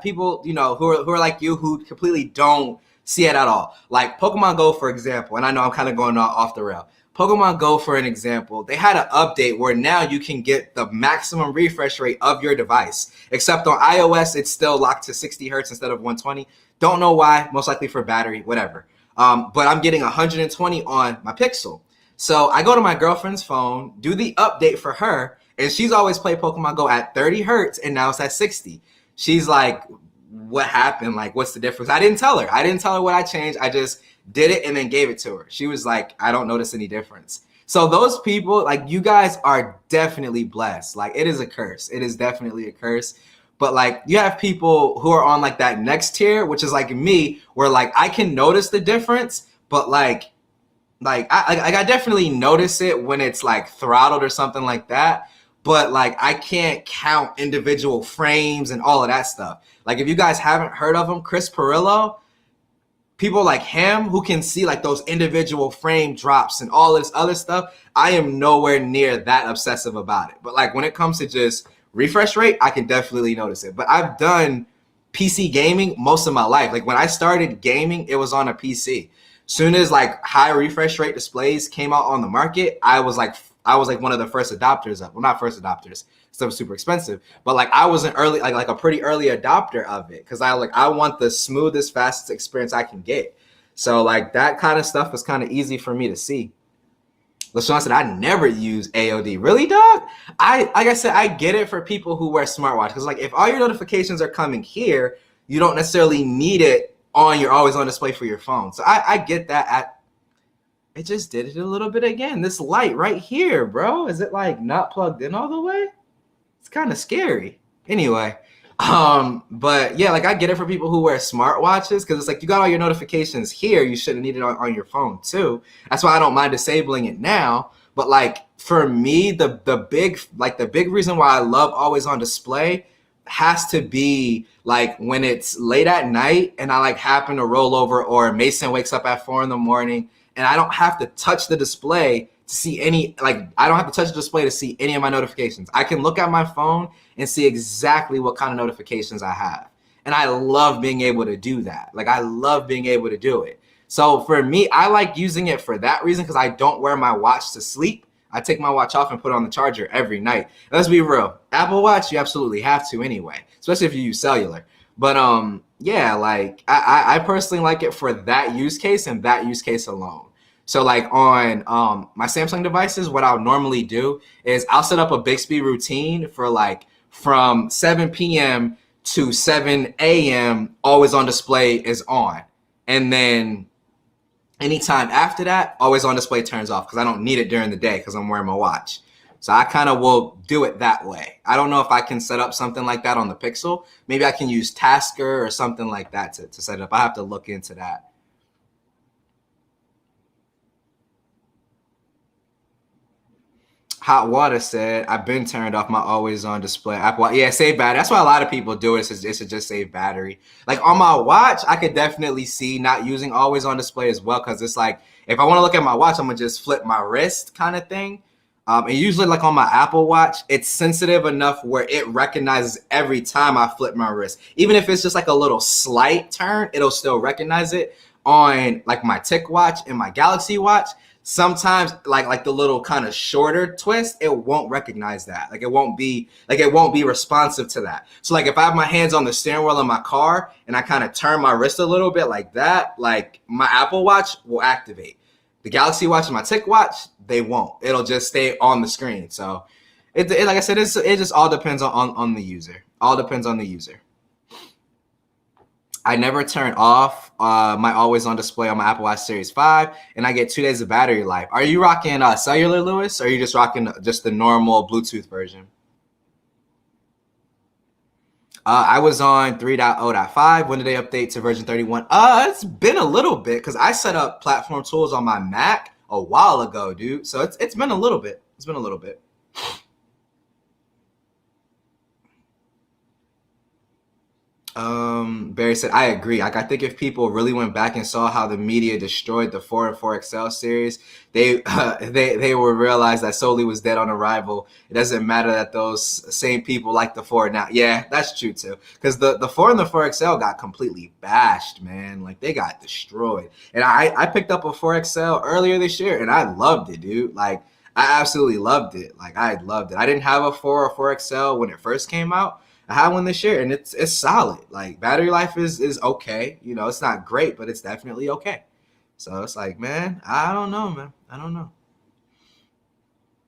people who are like you who completely don't see it at all. Like Pokemon Go, for example, and I know I'm kind of going off the rail. Pokemon Go, for an example, they had an update where now you can get the maximum refresh rate of your device. Except on iOS, it's still locked to 60 hertz instead of 120. Don't know why. Most likely for battery, whatever. But I'm getting 120 on my Pixel. So I go to my girlfriend's phone, do the update for her, and she's always played Pokemon Go at 30 hertz, and now it's at 60. She's like, what happened? Like, what's the difference? I didn't tell her what I changed. I just did it and then gave it to her. She was like, I don't notice any difference. So those people, like, you guys are definitely blessed. Like, it is a curse. It is definitely a curse. But like you have people who are on like that next tier, which is like me, where like I can notice the difference, but like I definitely notice it when it's like throttled or something like that. But like I can't count individual frames and all of that stuff. Like if you guys haven't heard of him, Chris Perillo, people like him who can see like those individual frame drops and all this other stuff, I am nowhere near that obsessive about it. But like when it comes to just refresh rate, I can definitely notice it. But I've done PC gaming most of my life. Like when I started gaming, it was on a PC. Soon as like high refresh rate displays came out on the market, I was like one of the first adopters of, well, not first adopters, stuff was super expensive, but like I was an early, like a pretty early adopter of it, because I want the smoothest, fastest experience I can get. So like that kind of stuff was kind of easy for me to see. LaShawn said, I never use AOD. Really, dog? Like I said, I get it for people who wear smartwatch, because like if all your notifications are coming here, you don't necessarily need it on your always on display for your phone. So I get that. It just did it a little bit again. This light right here, bro. Is it like not plugged in all the way? It's kind of scary. Anyway, but yeah, like I get it for people who wear smartwatches, because it's like you got all your notifications here. You shouldn't need it on your phone too. That's why I don't mind disabling it now. But like for me, the big reason why I love always on display has to be like when it's late at night and I like happen to roll over, or Mason wakes up at 4 a.m. and I don't have to touch the display to see any, like I don't have to touch the display to see any of my notifications. I can look at my phone and see exactly what kind of notifications I have. And I love being able to do that. Like I love being able to do it. So for me, I like using it for that reason, because I don't wear my watch to sleep. I take my watch off and put it on the charger every night. Let's be real. Apple Watch, you absolutely have to anyway, especially if you use cellular. But yeah, like I personally like it for that use case and that use case alone. So like on my Samsung devices, what I'll normally do is I'll set up a Bixby routine for like from 7 p.m. to 7 a.m. always on display is on. And then anytime after that, always on display turns off, because I don't need it during the day because I'm wearing my watch. So I kind of will do it that way. I don't know if I can set up something like that on the Pixel. Maybe I can use Tasker or something like that to set it up. I have to look into that. Hot Water said, I've been turned off my always on display Apple Watch. Yeah, save battery. That's why a lot of people do it. It's to just save battery. Like on my watch, I could definitely see not using always on display as well, because it's like if I want to look at my watch, I'm gonna just flip my wrist kind of thing. And usually like on my Apple Watch, it's sensitive enough where it recognizes every time I flip my wrist. Even if it's just like a little slight turn, it'll still recognize it. On like my Tick Watch and my Galaxy Watch, sometimes like the little kind of shorter twist, it won't recognize that. Like it won't be responsive to that. So like if I have my hands on the steering wheel in my car and I kind of turn my wrist a little bit like that, like my Apple Watch will activate. The Galaxy Watch and my Tick Watch, they won't. It'll just stay on the screen. So it like I said, it just all depends on the user. All depends on the user. I never turn off my always on display on my Apple Watch Series 5, and I get 2 days of battery life. Are you rocking cellular, Lewis, or are you just rocking just the normal Bluetooth version? I was on 3.0.5. When did they update to version 31? It's been a little bit, because I set up platform tools on my Mac a while ago, dude. So it's been a little bit. It's been a little bit. Barry said, I agree. Like, I think if people really went back and saw how the media destroyed the 4 and 4 XL series, they would realize that Sony was dead on arrival. It doesn't matter that those same people like the 4 now. Yeah, that's true too. Because the 4 and the 4 XL got completely bashed, man. Like they got destroyed. And I picked up a 4 XL earlier this year and I loved it, dude. Like I absolutely loved it. Like I loved it. I didn't have a 4 or 4 XL when it first came out. I had one this year and it's solid. Like battery life is okay. You know, it's not great, but it's definitely okay. So it's like, man, I don't know, man. I don't know.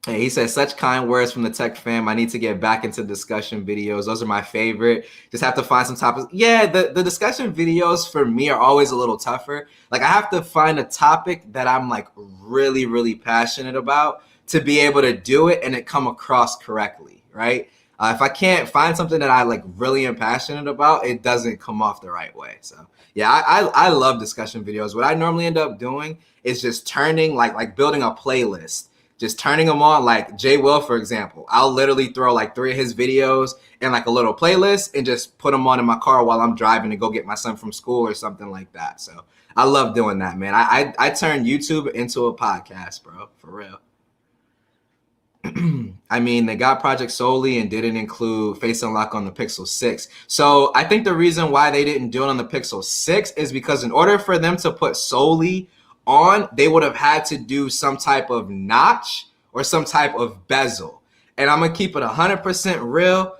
Hey, he says, such kind words from the tech fam. I need to get back into discussion videos. Those are my favorite. Just have to find some topics. Yeah, the discussion videos for me are always a little tougher. Like I have to find a topic that I'm like really, really passionate about to be able to do it and it come across correctly, right? If I can't find something that I like really am passionate about, it doesn't come off the right way. So yeah, I love discussion videos. What I normally end up doing is just turning like building a playlist, just turning them on. Like Jay Will, for example, I'll literally throw like 3 of his videos in like a little playlist and just put them on in my car while I'm driving to go get my son from school or something like that. So I love doing that, man. I turned YouTube into a podcast, bro, for real. I mean, they got Project Soli and didn't include Face Unlock on the Pixel 6. So I think the reason why they didn't do it on the Pixel 6 is because in order for them to put Soli on, they would have had to do some type of notch or some type of bezel. And I'm gonna keep it 100% real.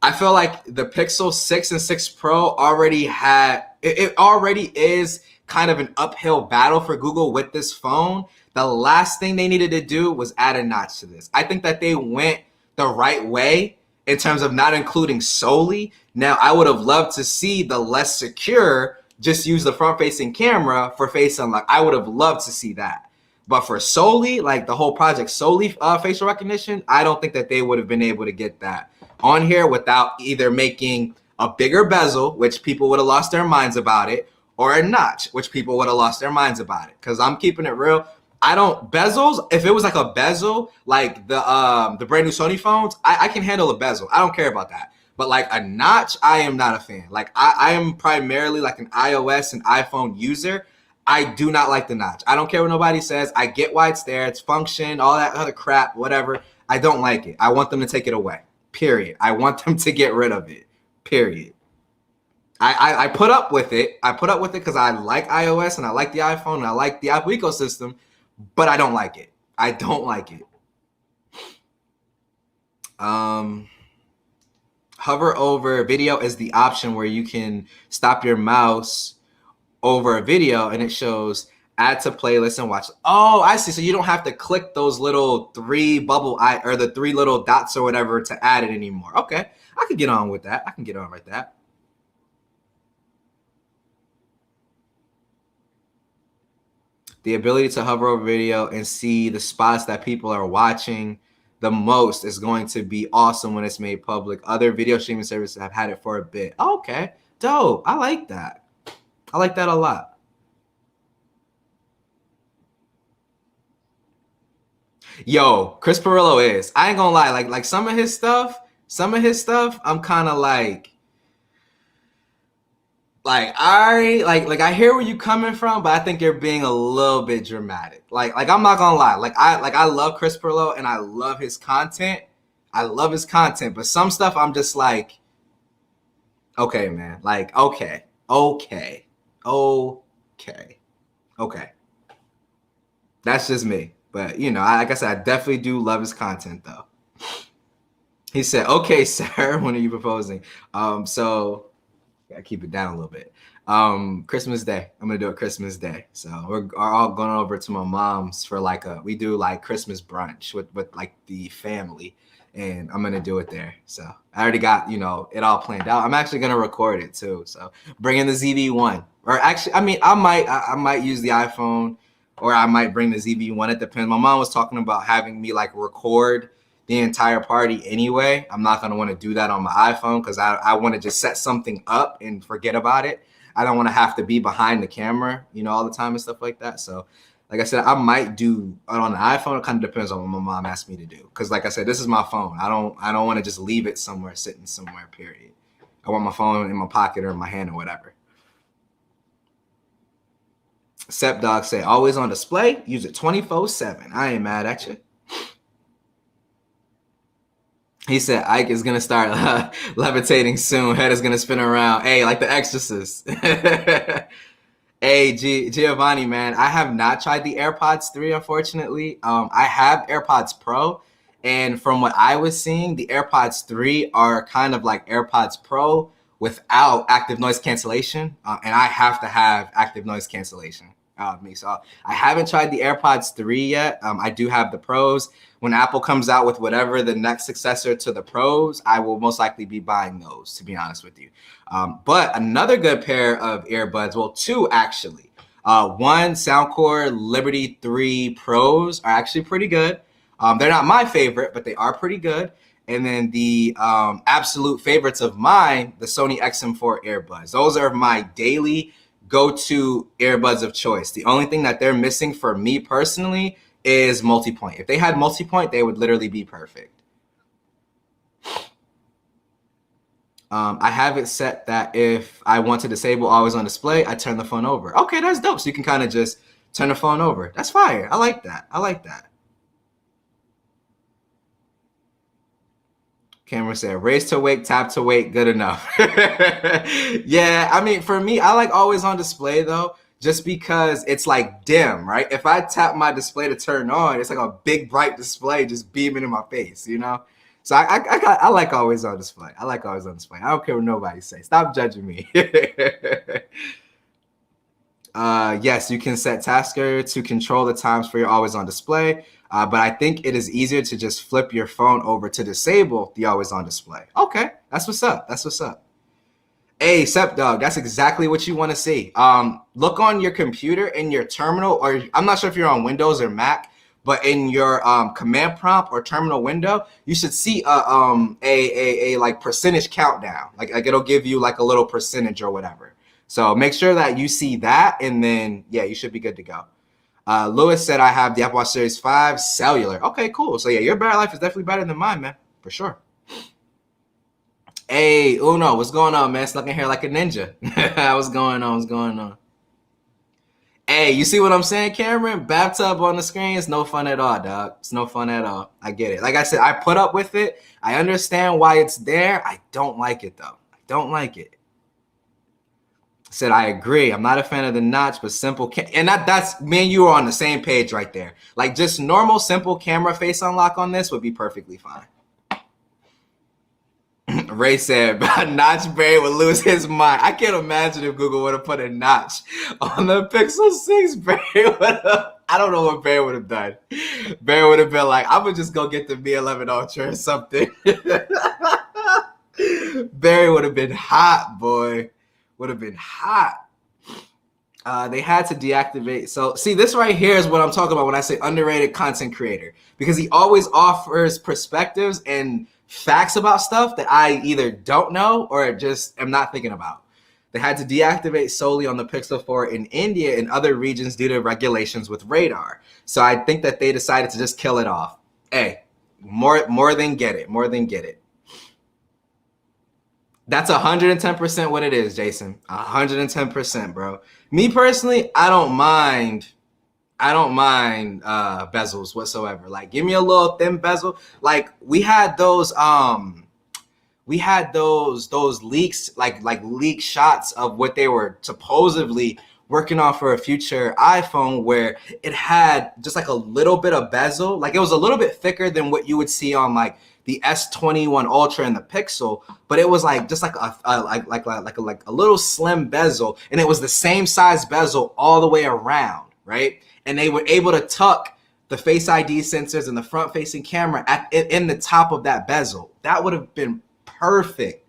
I feel like the Pixel 6 and 6 Pro already had, it already is kind of an uphill battle for Google with this phone. The last thing they needed to do was add a notch to this. I think that they went the right way in terms of not including solely. Now, I would have loved to see the less secure, just use the front-facing camera for face unlock. I would have loved to see that. But for solely, like the whole project solely facial recognition, I don't think that they would have been able to get that on here without either making a bigger bezel, which people would have lost their minds about it, or a notch, which people would have lost their minds about it. Because I'm keeping it real. I don't bezels. If it was like a bezel, like the brand new Sony phones, I can handle a bezel. I don't care about that. But like a notch, I am not a fan. Like I am primarily like an iOS and iPhone user. I do not like the notch. I don't care what nobody says. I get why it's there. It's function, all that other crap, whatever. I don't like it. I want them to take it away. Period. I want them to get rid of it. Period. I put up with it. I put up with it because I like iOS and I like the iPhone and I like the Apple ecosystem, but I don't like it. I don't like it. Hover over video is the option where you can stop your mouse over a video and it shows add to playlist and watch. Oh, I see. So you don't have to click those little three or the three little dots or whatever to add it anymore. Okay, I can get on with that. I can get on with that. The ability to hover over video and see the spots that people are watching the most is going to be awesome when it's made public. Other video streaming services have had it for a bit. Okay, dope. I like that. I like that a lot. Yo, Chris Pirillo is. I ain't gonna lie. Like some of his stuff, I'm kind of like I hear where you coming from, but I think you're being a little bit dramatic. Like I'm not gonna lie. I love Chris Pirillo and I love his content. But some stuff I'm just like, okay, man. Like, okay. That's just me. But you know, like I said, I definitely do love his content though. He said, okay, sir, when are you proposing? So gotta keep it down a little bit. Christmas Day. I'm gonna do it Christmas Day. So we're all going over to my mom's for we do like Christmas brunch with like the family, and I'm gonna do it there. So I already got, it all planned out. I'm actually gonna record it too. So bring in the ZV-1, or actually, I mean, I might use the iPhone, or I might bring the ZV-1. It depends. My mom was talking about having me like record the entire party anyway. I'm not gonna want to do that on my iPhone because I want to just set something up and forget about it. I don't want to have to be behind the camera, all the time and stuff like that. So, like I said, I might do it on the iPhone. It kind of depends on what my mom asked me to do. Because, like I said, this is my phone. I don't want to just leave it somewhere, sitting somewhere. Period. I want my phone in my pocket or in my hand or whatever. Sep Dog say always on display. Use it 24/7. I ain't mad at you. He said Ike is gonna start levitating soon. Head is gonna spin around. Hey, like the Exorcist. Hey, Giovanni, man, I have not tried the AirPods 3, unfortunately. I have AirPods Pro, and from what I was seeing, the AirPods 3 are kind of like AirPods Pro without active noise cancellation, and I have to have active noise cancellation. So I haven't tried the AirPods 3 yet. I do have the Pros. When Apple comes out with whatever the next successor to the Pros, I will most likely be buying those, to be honest with you. But another good pair of earbuds, well, two actually. One, Soundcore Liberty 3 Pros are actually pretty good. They're not my favorite, but they are pretty good. And then the absolute favorites of mine, the Sony Xm4 Earbuds. Those are my daily go-to earbuds of choice. The only thing that they're missing for me personally is multi-point. If they had multi-point, they would literally be perfect. I have it set that if I want to disable always on display, I turn the phone over. Okay, that's dope. So you can kind of just turn the phone over. That's fire. I like that. Cameron said, raise to wake, tap to wake, good enough. Yeah, I mean, for me, I like always on display, though, just because it's like dim, right? If I tap my display to turn on, it's like a big bright display just beaming in my face, you know? So I like always on display. I like always on display. I don't care what nobody says. Stop judging me. Yes, you can set Tasker to control the times for your always on display. But I think it is easier to just flip your phone over to disable the always on display. Okay, that's what's up. That's what's up. Hey, Sep Dog, that's exactly what you want to see. Look on your computer in your terminal, or I'm not sure if you're on Windows or Mac, but in your command prompt or terminal window, you should see a like percentage countdown. Like it'll give you like a little percentage or whatever. So make sure that you see that, and then yeah, you should be good to go. Lewis said I have the Apple Watch Series 5 cellular. Okay, cool. So yeah, your battery life is definitely better than mine, man, for sure. Hey, Uno, what's going on, man? Snuck in here like a ninja. What's going on? What's going on? Hey, you see what I'm saying, Cameron? Bathtub on the screen is no fun at all, dog. It's no fun at all. I get it. Like I said, I put up with it. I understand why it's there. I don't like it, though. I don't like it. Said, I agree. I'm not a fan of the notch, but simple. And that's me and you are on the same page right there. Like just normal, simple camera face unlock on this would be perfectly fine. Ray said, Notch Barry would lose his mind. I can't imagine if Google would have put a notch on the Pixel 6. Barry would have, I don't know what Barry would have done. Barry would have been like, I'm going to just go get the Mi 11 Ultra or something. Barry would have been hot, boy. Would have been hot. They had to deactivate. So, see, this right here is what I'm talking about when I say underrated content creator. Because he always offers perspectives and facts about stuff that I either don't know or just am not thinking about. They had to deactivate solely on the Pixel 4 in India and other regions due to regulations with radar. So I think that they decided to just kill it off. Hey, more than get it. More than get it. That's 110% what it is, Jason. 110%, bro. Me personally, I don't mind bezels whatsoever. Like, give me a little thin bezel. Like we had those leaks, like leak shots of what they were supposedly working on for a future iPhone, where it had just like a little bit of bezel. Like it was a little bit thicker than what you would see on like the S21 Ultra and the Pixel, but it was like just like a little slim bezel, and it was the same size bezel all the way around, right? And they were able to tuck the Face ID sensors and the front-facing camera in the top of that bezel. That would have been perfect.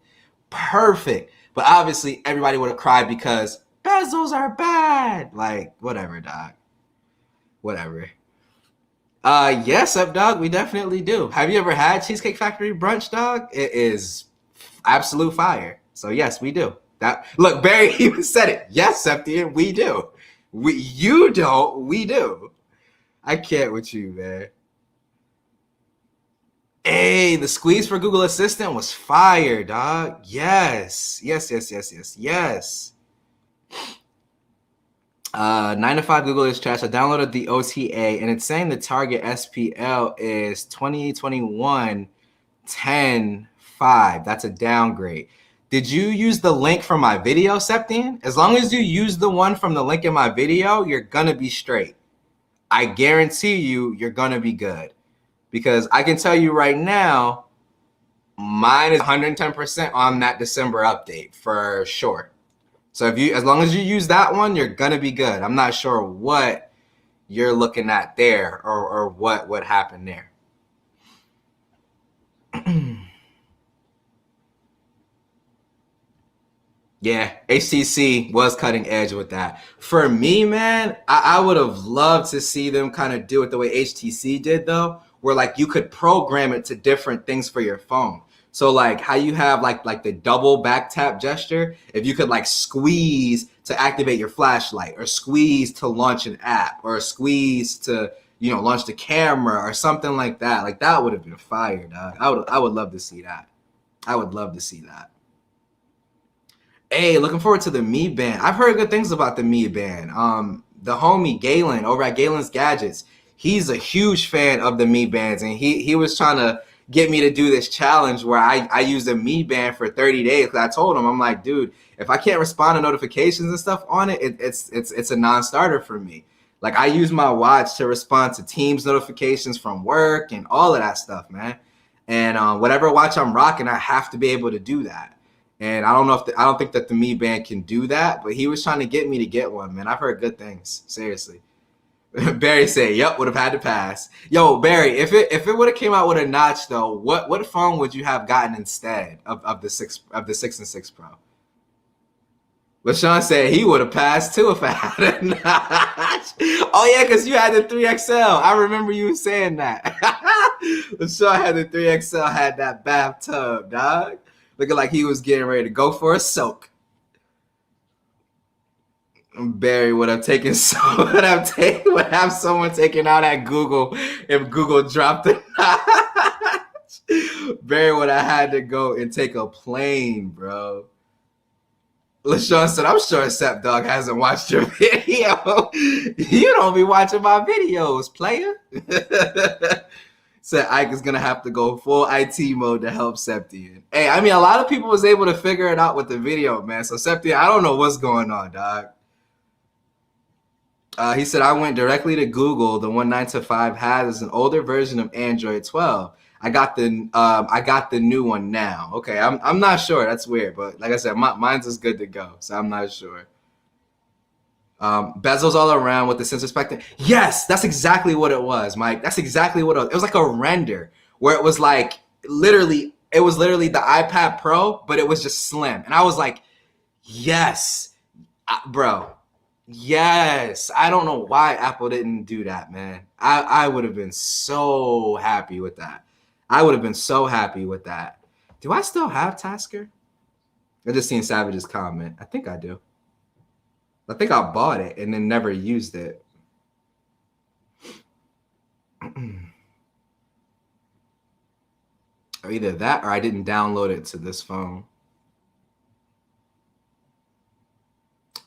But obviously, everybody would have cried because bezels are bad. Like, whatever, dog. Whatever. Yes, up, dog. We definitely do. Have you ever had Cheesecake Factory brunch, dog? It is absolute fire. So yes, we do. That look, Barry even said it. Yes, Septian, we do. You don't. We do. I can't with you, man. Hey, the squeeze for Google Assistant was fire, dog. Yes. 9 to 5 Google is trash. I downloaded the OTA and it's saying the target SPL is 2021-10-5. That's a downgrade. Did you use the link from my video, Septian? As long as you use the one from the link in my video, you're gonna be straight. I guarantee you're gonna be good. Because I can tell you right now, mine is 110% on that December update for sure. So as long as you use that one, you're gonna be good. I'm not sure what you're looking at there or what happened there. Yeah, HTC was cutting edge with that. For me, man, I would have loved to see them kind of do it the way HTC did, though, where like you could program it to different things for your phone. So like how you have like the double back tap gesture, if you could like squeeze to activate your flashlight, or squeeze to launch an app, or squeeze to, you know, launch the camera or something like that. Like that would have been fire, dog. I would love to see that. I would love to see that. Hey, looking forward to the Mi Band. I've heard good things about the Mi Band. The homie Galen over at Galen's Gadgets, he's a huge fan of the Mi Bands, and he was trying to get me to do this challenge where I used a Mi Band for 30 days. Because I told him, I'm like, dude, if I can't respond to notifications and stuff on it, it's a non-starter for me. Like, I use my watch to respond to Teams notifications from work and all of that stuff, man. And whatever watch I'm rocking, I have to be able to do that. And I don't know if I don't think that the Mi Band can do that, but he was trying to get me to get one, man. I've heard good things, seriously. Barry said, "Yep, would have had to pass." Yo, Barry, if it would have came out with a notch though, what phone would you have gotten instead of the 6 and 6 Pro? LaShawn said he would have passed too if I had a notch. Oh yeah, because you had the 3XL. I remember you saying that. LaShawn had the 3XL, had that bathtub, dog. Looking like he was getting ready to go for a soak. Barry would have taken would have someone taken out at Google if Google dropped the notch. Barry would have had to go and take a plane, bro. LaShawn said, I'm sure Sep Dog hasn't watched your video. You don't be watching my videos, player. Said Ike is going to have to go full IT mode to help Septian. Hey, I mean, a lot of people was able to figure it out with the video, man. So Septian, I don't know what's going on, dog. He said, I went directly to Google. The one 9 to 5 has an older version of Android 12. I got the new one now. Okay, I'm not sure. That's weird, but like I said, mine's is good to go, so I'm not sure. Bezels all around with the sensor spectrum. Yes, that's exactly what it was, Mike. That's exactly what it was. It was like a render where it was like literally the iPad Pro, but it was just slim, and I was like, yes, bro. Yes, I don't know why Apple didn't do that, man. I would have been so happy with that. I would have been so happy with that. Do I still have Tasker? I just seen Savage's comment. I think I do. I think I bought it and then never used it. Or either that or I didn't download it to this phone.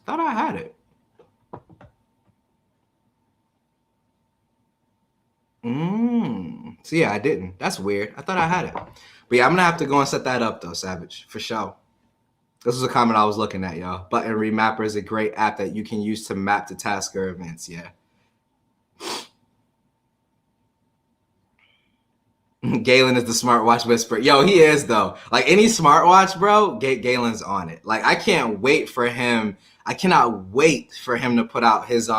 Thought I had it. So yeah, I didn't. That's weird. I thought I had it. But yeah, I'm gonna have to go and set that up though, Savage, for sure. This was a comment I was looking at, y'all. Button Remapper is a great app that you can use to map to Tasker events. Yeah. Galen is the smartwatch whisperer. Yo, he is though. Like any smartwatch, bro, Galen's on it. Like I can't wait for him. I cannot wait for him to put out his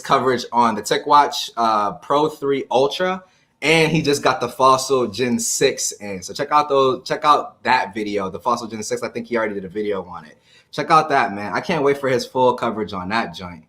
coverage on the TechWatch Pro 3 Ultra, and he just got the Fossil Gen 6 in. So check out that video, the Fossil Gen 6. I think he already did a video on it. Check out that, man. I can't wait for his full coverage on that joint.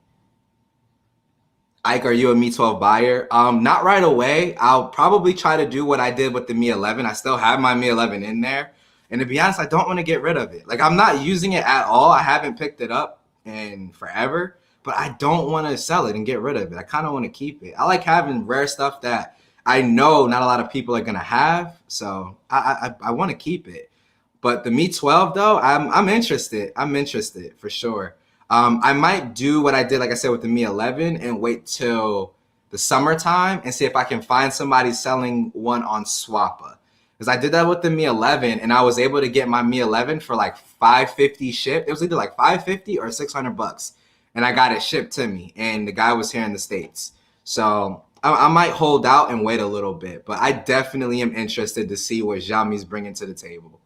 Ike, are you a Mi 12 buyer? Not right away. I'll probably try to do what I did with the Mi 11. I still have my Mi 11 in there. And to be honest, I don't want to get rid of it. Like, I'm not using it at all. I haven't picked it up in forever. But I don't want to sell it and get rid of it. I kind of want to keep it. I like having rare stuff that I know not a lot of people are going to have. So I want to keep it. But the Mi 12, though, I'm interested. I'm interested for sure. I might do what I did, like I said, with the Mi 11 and wait till the summertime and see if I can find somebody selling one on Swappa. Because I did that with the Mi 11 and I was able to get my Mi 11 for like $550 shipped. It was either like $550 or $600. And I got it shipped to me, and the guy was here in the States. So I might hold out and wait a little bit, but I definitely am interested to see what Xiaomi's bringing to the table.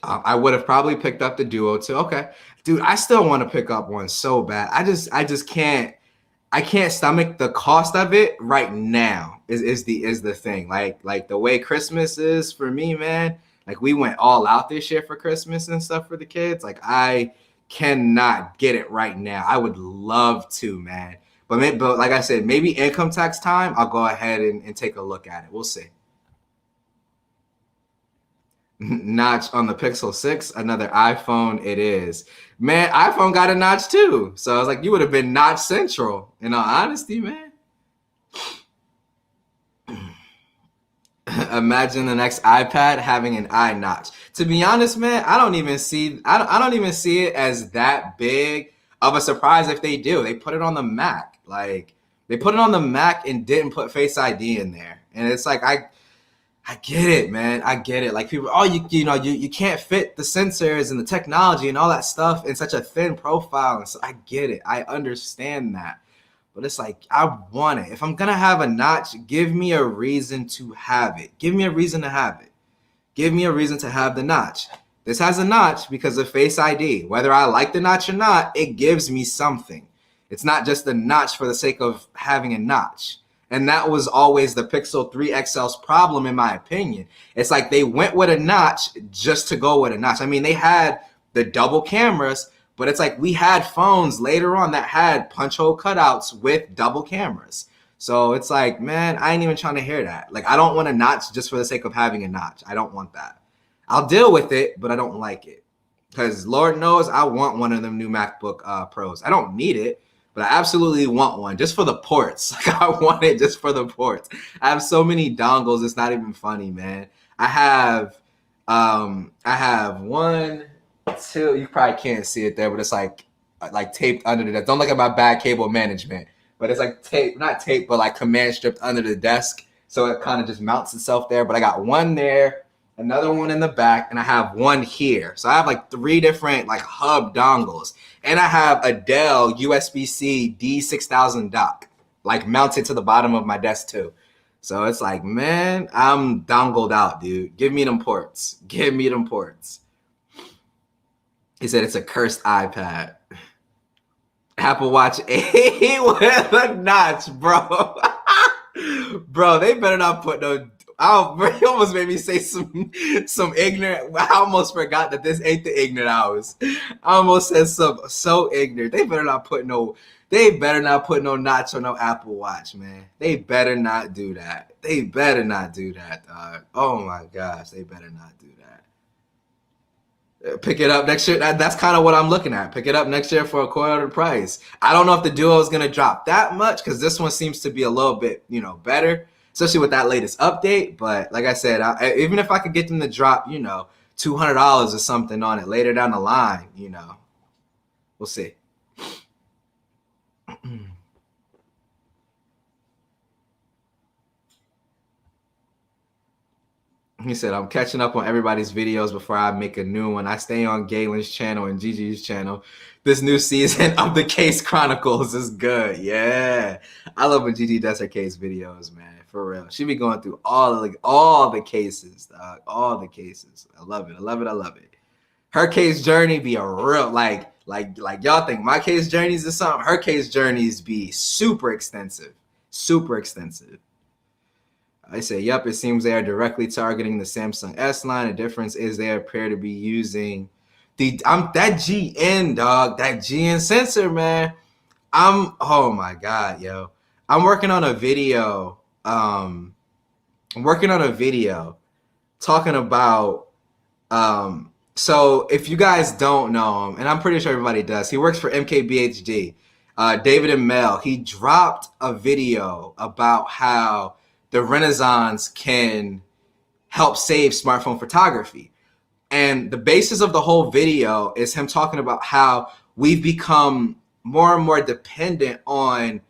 I would have probably picked up the Duo too. Okay, dude, I still want to pick up one so bad. I just can't. I can't stomach the cost of it right now. Is the thing. Like the way Christmas is for me, man. Like we went all out this year for Christmas and stuff for the kids. Like I cannot get it right now. I would love to, man. But like I said, maybe income tax time, I'll go ahead and take a look at it. We'll see. Notch on the Pixel 6, another iPhone it is. Man, iPhone got a notch too. So I was like, you would have been notch central, in all honesty, man. Imagine the next iPad having an eye notch. To be honest, man, I don't even see it as that big of a surprise if they do. They put it on the Mac. Like they put it on the Mac and didn't put Face ID in there. And it's like I get it, man. I get it. Like people, oh, you can't fit the sensors and the technology and all that stuff in such a thin profile. And so I get it. I understand that. But it's like, I want it. If I'm gonna have a notch, give me a reason to have it. Give me a reason to have it. Give me a reason to have the notch. This has a notch because of Face ID. Whether I like the notch or not, it gives me something. It's not just a notch for the sake of having a notch. And that was always the Pixel 3 XL's problem, in my opinion. It's like they went with a notch just to go with a notch. I mean, they had the double cameras, but it's like we had phones later on that had punch hole cutouts with double cameras. So it's like, man, I ain't even trying to hear that. Like, I don't want a notch just for the sake of having a notch. I don't want that. I'll deal with it, but I don't like it. Because Lord knows I want one of them new MacBook Pros. I don't need it, but I absolutely want one just for the ports. Like, I want it just for the ports. I have so many dongles, it's not even funny, man. I have one, two, you probably can't see it there, but it's like taped under the desk. Don't look at my bad cable management, but it's like tape, not tape, but like command stripped under the desk. So it kind of just mounts itself there. But I got one there, another one in the back, and I have one here. So I have like 3 different like hub dongles. And I have a Dell USB-C D6000 dock, like mounted to the bottom of my desk too. So it's like, man, I'm dongled out, dude. Give me them ports. Give me them ports. He said it's a cursed iPad. Apple Watch 8 with a notch, bro. Bro, they better not put no... He almost made me say some ignorant. I almost forgot that this ain't the ignorant hours. I almost said so ignorant. They better not put no notch on no Apple Watch, man. They better not do that. They better not do that, dog. Oh my gosh, they better not do that. Pick it up next year. That's kind of what I'm looking at. Pick it up next year for a quarter of the price. I don't know if the Duo is gonna drop that much because this one seems to be a little bit, better. Especially with that latest update. But like I said, even if I could get them to drop, $200 or something on it later down the line, we'll see. He said, I'm catching up on everybody's videos before I make a new one. I stay on Galen's channel and Gigi's channel. This new season of the Case Chronicles is good. Yeah. I love when Gigi does her case videos, man. For real. She be going through all the cases, dog. All the cases. I love it. I love it. I love it. Her case journey be a real, like y'all think my case journeys is something. Her case journeys be super extensive. Super extensive. I say, yep, it seems they are directly targeting the Samsung S line. The difference is they appear to be using that GN, dog. That GN sensor, man. Oh my God, yo. I'm working on a video. Talking about so if you guys don't know him, and I'm pretty sure everybody does, he works for MKBHD, David and Mel. He dropped a video about how the Renaissance can help save smartphone photography. And the basis of the whole video is him talking about how we've become more and more dependent on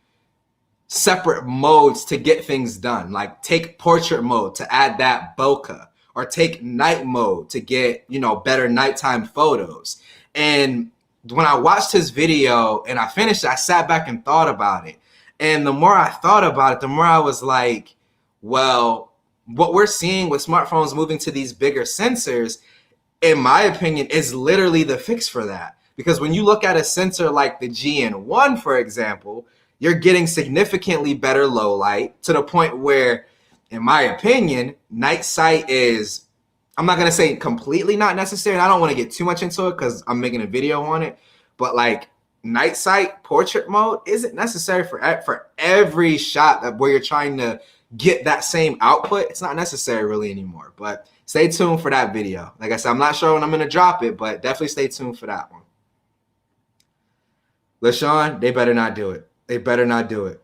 separate modes to get things done. Like take portrait mode to add that bokeh, or take night mode to get, better nighttime photos. And when I watched his video and I finished it, I sat back and thought about it. And the more I thought about it, the more I was like, well, what we're seeing with smartphones moving to these bigger sensors, in my opinion, is literally the fix for that. Because when you look at a sensor like the GN1, for example, you're getting significantly better low light to the point where, in my opinion, night sight is, I'm not going to say completely not necessary. And I don't want to get too much into it because I'm making a video on it. But like night sight portrait mode isn't necessary for every shot where you're trying to get that same output. It's not necessary really anymore. But stay tuned for that video. Like I said, I'm not sure when I'm going to drop it, but definitely stay tuned for that one. LaShawn, they better not do it. They better not do it.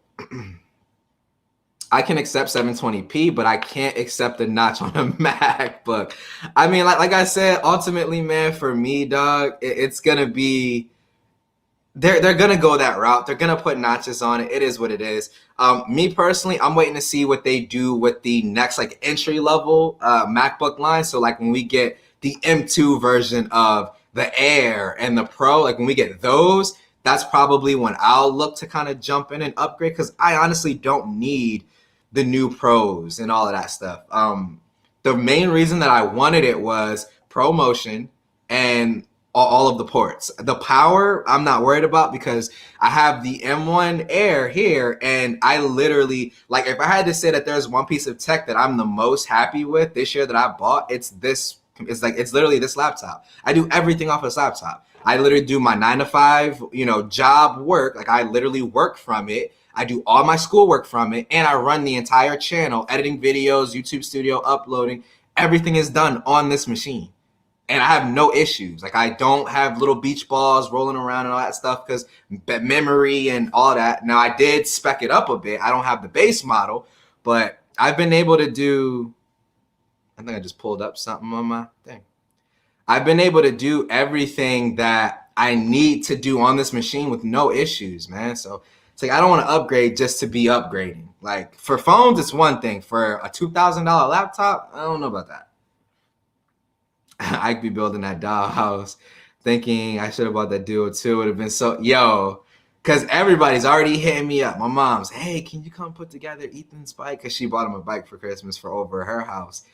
I can accept 720p, but I can't accept the notch on a MacBook. I mean, like I said, ultimately, man, for me, dog, it's going to be they're gonna go that route. They're gonna put notches on it. It is what it is. Me personally, I'm waiting to see what they do with the next like entry level MacBook line. So like when we get the M2 version of the Air and the Pro, like when we get those, that's probably when I'll look to kind of jump in and upgrade, because I honestly don't need the new Pros and all of that stuff. The main reason that I wanted it was ProMotion and all of the ports. The power, I'm not worried about because I have the M1 Air here, and I literally, like, if I had to say that there's one piece of tech that I'm the most happy with this year that I bought, it's this. It's literally this laptop. I do everything off this laptop. I literally do my 9 to 5, job work. Like, I literally work from it. I do all my schoolwork from it, and I run the entire channel, editing videos, YouTube Studio, uploading. Everything is done on this machine. And I have no issues. Like, I don't have little beach balls rolling around and all that stuff because memory and all that. Now, I did spec it up a bit. I don't have the base model, but I've been able to do, I think I just pulled up something on my thing. I've been able to do everything that I need to do on this machine with no issues, man. So it's like, I don't want to upgrade just to be upgrading. Like, for phones, it's one thing. For a $2,000 laptop, I don't know about that. I could be building that dollhouse thinking I should have bought that Duo 2. It would have been so, because everybody's already hitting me up. My mom's, hey, can you come put together Ethan's bike? Because she bought him a bike for Christmas for over her house.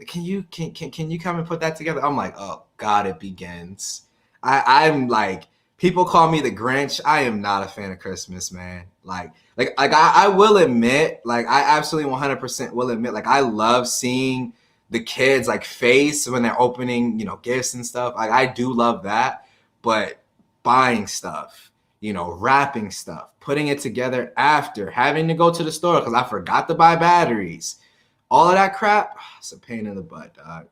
Can you come and put that together? I'm like, oh God, it begins. I'm like, people call me the Grinch. I am not a fan of Christmas, man. Like I will admit, like I absolutely 100% will admit, like I love seeing the kids like face when they're opening, gifts and stuff. Like I do love that, but buying stuff, wrapping stuff, putting it together after having to go to the store because I forgot to buy batteries, all of that crap, it's a pain in the butt, dog.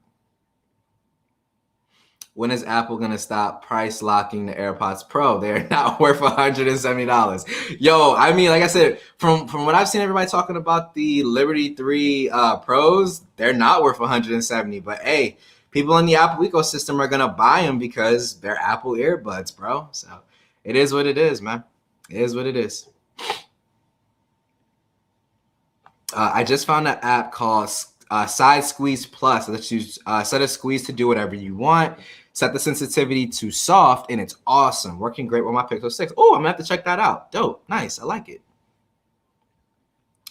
When is Apple going to stop price locking the AirPods Pro? They're not worth $170. Yo, I mean, like I said, from what I've seen everybody talking about the Liberty 3 Pros, they're not worth $170. But hey, people in the Apple ecosystem are going to buy them because they're Apple earbuds, bro. So it is what it is, man. It is what it is. I just found an app called Side Squeeze Plus that lets you set a squeeze to do whatever you want. Set the sensitivity to soft, and it's awesome. Working great with my Pixel 6. Oh, I'm going to have to check that out. Dope. Nice. I like it.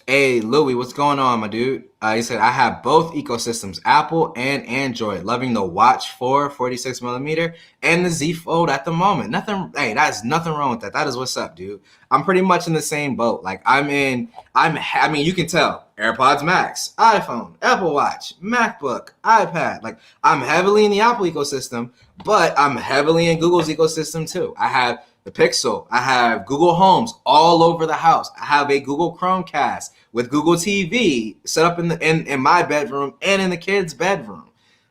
Hey, Louie, what's going on, my dude? He said, I have both ecosystems, Apple and Android. Loving the Watch 4 46mm and the Z Fold at the moment. That's nothing wrong with that. That is what's up, dude. I'm pretty much in the same boat. Like, I mean, you can tell. AirPods Max, iPhone, Apple Watch, MacBook, iPad. Like, I'm heavily in the Apple ecosystem, but I'm heavily in Google's ecosystem too. I have the Pixel. I have Google Homes all over the house. I have a Google Chromecast with Google TV set up in my bedroom and in the kids' bedroom.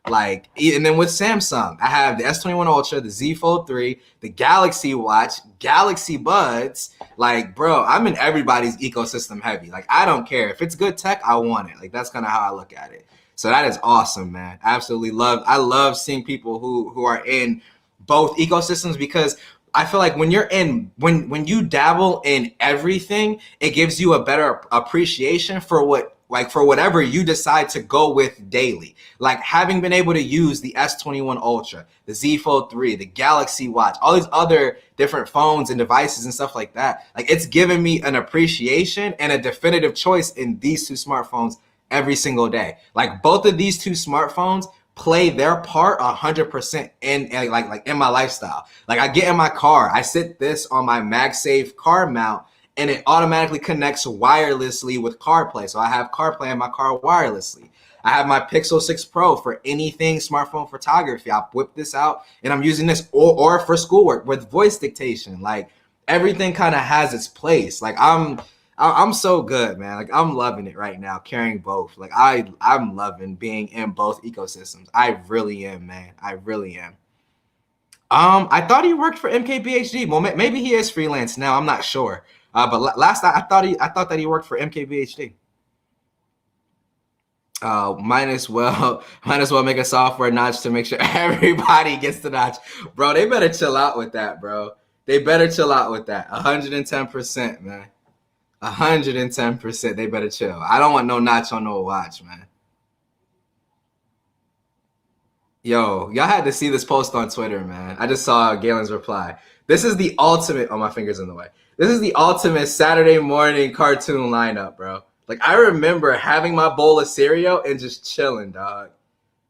Like, and then with Samsung, I have the S21 Ultra, the Z Fold 3, the Galaxy Watch, Galaxy Buds. Like, bro, I'm in everybody's ecosystem heavy. Like, I don't care. If it's good tech, I want it. Like, that's kind of how I look at it. So that is awesome, man. Absolutely I love seeing people who are in both ecosystems, because I feel like when when you dabble in everything, it gives you a better appreciation for whatever you decide to go with daily. Like, having been able to use the S21 Ultra, the Z Fold 3, the Galaxy Watch, all these other different phones and devices and stuff like that, like, it's given me an appreciation and a definitive choice in these two smartphones every single day. Like, both of these two smartphones play their part 100% in my lifestyle. Like, I get in my car, I sit this on my MagSafe car mount, and it automatically connects wirelessly with CarPlay. So I have CarPlay in my car wirelessly. I have my Pixel 6 Pro for anything smartphone photography. I whip this out and I'm using this or for schoolwork with voice dictation. Like, everything kind of has its place. Like, I'm so good, man. Like, I'm loving it right now, carrying both. Like, I'm loving being in both ecosystems. I really am, man. I really am. I thought he worked for MKBHD. Well, maybe he is freelance now. I'm not sure. But last I thought that he worked for MKBHD. Might as well make a software notch to make sure everybody gets the notch, bro. They better chill out with that, bro. They better chill out with that. 110%, man. 110%. They better chill. I don't want no notch on no watch, man. Yo, y'all had to see this post on Twitter, man. I just saw Galen's reply. This is the ultimate. Oh, my finger's in the way. This is the ultimate Saturday morning cartoon lineup, bro. Like, I remember having my bowl of cereal and just chilling, dog.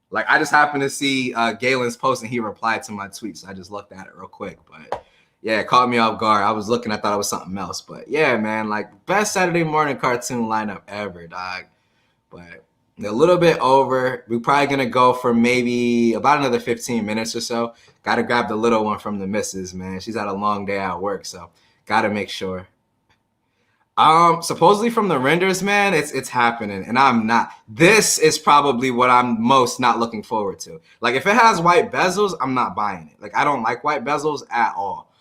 Like, I just happened to see Galen's post and he replied to my tweet, so I just looked at it real quick. But yeah, it caught me off guard. I was looking, I thought it was something else. But yeah, man, like, best Saturday morning cartoon lineup ever, dog. But a little bit over. We're probably gonna go for maybe about another 15 minutes or so. Gotta grab the little one from the missus, man. She's had a long day at work, so gotta make sure. Supposedly from the renders, man, it's happening, and I'm not. This is probably what I'm most not looking forward to. Like, if it has white bezels, I'm not buying it. Like, I don't like white bezels at all.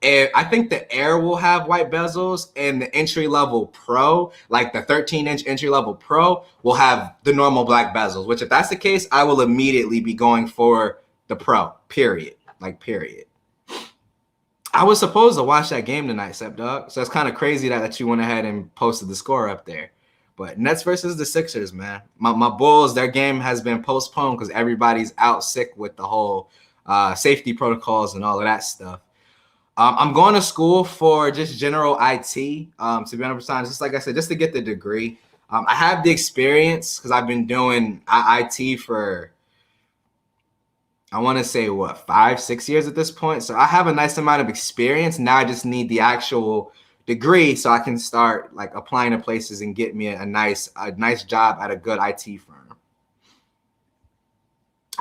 And I think the Air will have white bezels, and the entry level Pro, like the 13-inch entry level Pro, will have the normal black bezels. Which, if that's the case, I will immediately be going for the Pro. Period. Like, period. I was supposed to watch that game tonight, Sep Dog. So it's kind of crazy that you went ahead and posted the score up there. But Nets versus the Sixers, man. My Bulls, their game has been postponed because everybody's out sick with the whole safety protocols and all of that stuff. I'm going to school for just general IT, to be honest, just like I said, just to get the degree. I have the experience because I've been doing IT for, I want to say, 5-6 years at this point. So I have a nice amount of experience. Now I just need the actual degree so I can start like applying to places and get me a nice job at a good IT firm.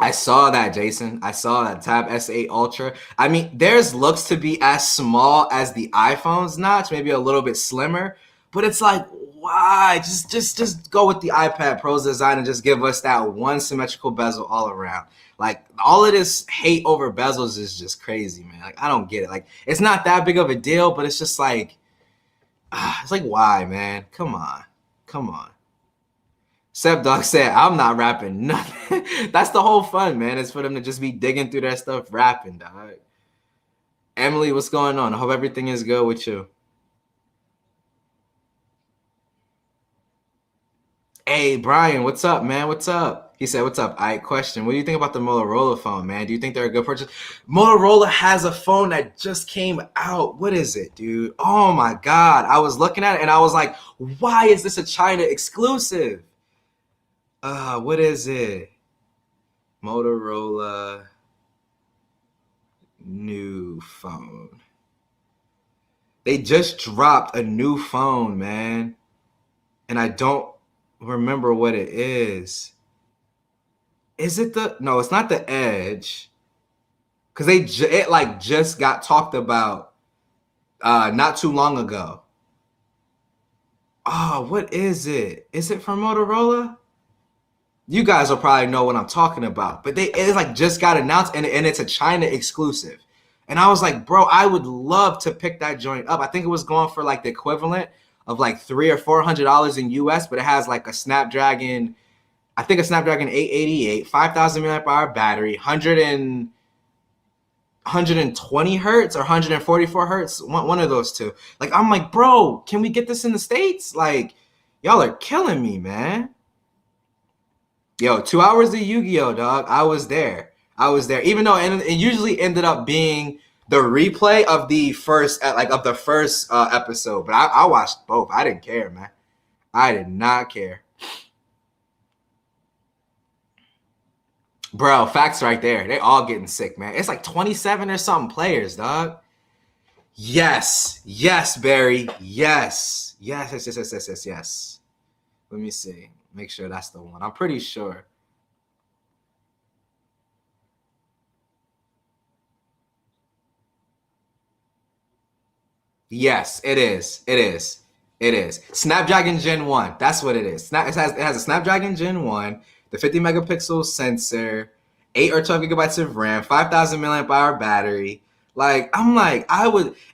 I saw that, Jason. I saw that Tab S8 Ultra. I mean, theirs looks to be as small as the iPhone's notch, maybe a little bit slimmer. But it's like, why? Just go with the iPad Pro's design and just give us that one symmetrical bezel all around. Like, all of this hate over bezels is just crazy, man. Like, I don't get it. Like, it's not that big of a deal, but it's just like, it's like, why, man? Come on. Come on. Sep Dog said, I'm not rapping nothing. That's the whole fun, man. It's for them to just be digging through their stuff, rapping, dog. Emily, what's going on? I hope everything is good with you. Hey, Brian, what's up, man? What's up? He said, what's up? All right, question. What do you think about the Motorola phone, man? Do you think they're a good purchase? Motorola has a phone that just came out. What is it, dude? Oh, my God. I was looking at it, and I was like, why is this a China exclusive? What is it? Motorola New Phone. They just dropped a new phone, man. And I don't remember what it is. Is it the... No, it's not the Edge. Because it like just got talked about not too long ago. Oh, what is it? Is it from Motorola? You guys will probably know what I'm talking about, but it's like just got announced and it's a China exclusive. And I was like, bro, I would love to pick that joint up. I think it was going for like the equivalent of like $300 or $400 in US, but it has like a Snapdragon, I think a Snapdragon 888, 5,000 milliamp hour battery, 120 hertz or 144 hertz, one of those two. Like, I'm like, bro, can we get this in the States? Like, y'all are killing me, man. Yo, 2 hours of Yu-Gi-Oh, dog. I was there. Even though it usually ended up being the replay of the first episode, but I watched both. I didn't care, man. I did not care. Bro, facts right there. They all getting sick, man. It's like 27 or something players, dog. Yes, Barry. Yes. Let me see. Make sure that's the one. I'm pretty sure. Yes, it is. Snapdragon Gen 1. That's what it is. It has a Snapdragon Gen 1, the 50 megapixel sensor, 8 or 12 gigabytes of RAM, 5,000 milliamp hour battery. Like, I'm like,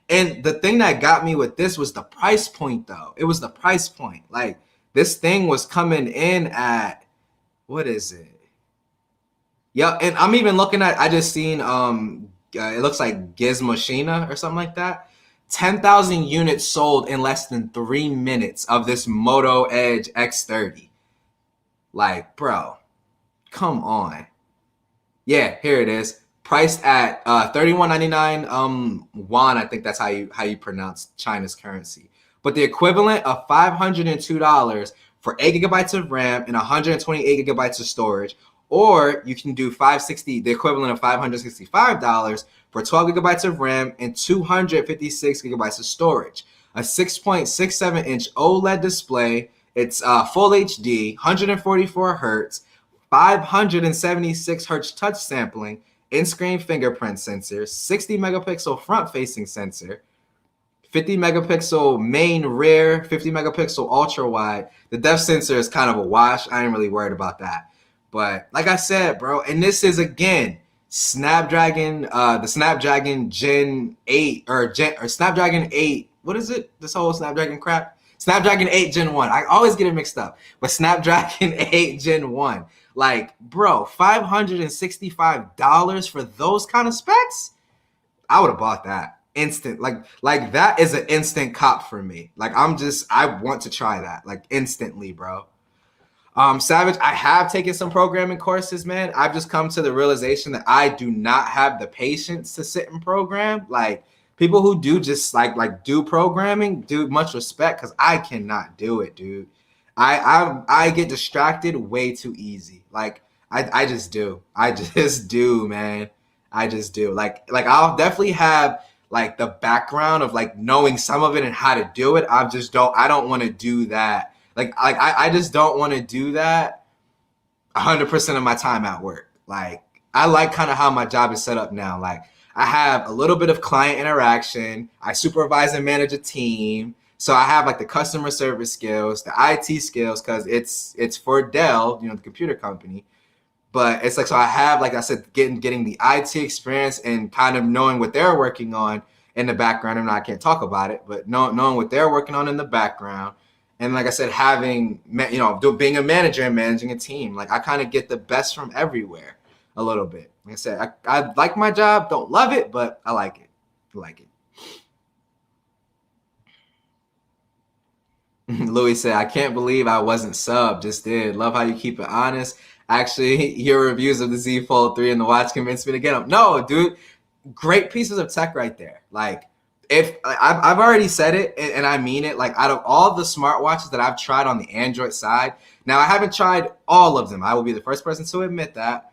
and the thing that got me with this was the price point, though. It was the price point. Like, this thing was coming in at, what is it? Yeah, and I'm even looking at, I just seen it looks like Gizmoshina or something like that. 10,000 units sold in less than 3 minutes of this Moto Edge X30. Like, bro, come on. Yeah, here it is. Priced at 31.99 won. I think that's how you pronounce China's currency. But the equivalent of $502 for 8 gigabytes of RAM and 128 gigabytes of storage, or you can do the equivalent of $565 for 12 gigabytes of RAM and 256 gigabytes of storage. A 6.67-inch OLED display. It's full HD, 144 hertz, 576 hertz touch sampling, in-screen fingerprint sensor, 60 megapixel front-facing sensor, 50 megapixel main rear, 50 megapixel ultra wide. The depth sensor is kind of a wash. I ain't really worried about that. But like I said, bro, and this is again Snapdragon, the Snapdragon Gen 8 or Snapdragon 8. What is it? This whole Snapdragon crap? Snapdragon 8 Gen 1. I always get it mixed up. But Snapdragon 8 Gen 1. Like, bro, $565 for those kind of specs? I would have bought that. Instant. Like that is an instant cop for me. Like, I want to try that. Like, instantly, bro. Savage, I have taken some programming courses, man. I've just come to the realization that I do not have the patience to sit and program. Like, people who do just like do programming, dude, much respect, because I cannot do it, dude. I get distracted way too easy. Like, I just do. I just do, man. I just do. Like I'll definitely have like the background of like knowing some of it and how to do it. I don't want to do that. I just don't want to do that 100% of my time at work. Like, I like kind of how my job is set up now. Like, I have a little bit of client interaction. I supervise and manage a team. So I have like the customer service skills, the IT skills, because it's for Dell, the computer company. But it's like, so I have, like I said, getting the IT experience and kind of knowing what they're working on in the background. And I can't talk about it, but knowing what they're working on in the background. And like I said, having, being a manager and managing a team, like I kind of get the best from everywhere a little bit. Like I said, I like my job, don't love it, but I like it. I like it. Louis said, I can't believe I wasn't subbed. Just did. Love how you keep it honest. Actually, your reviews of the Z Fold 3 and the watch convinced me to get them. No, dude, great pieces of tech right there. Like, if I've already said it, and I mean it, like, out of all the smartwatches that I've tried on the Android side, now I haven't tried all of them. I will be the first person to admit that.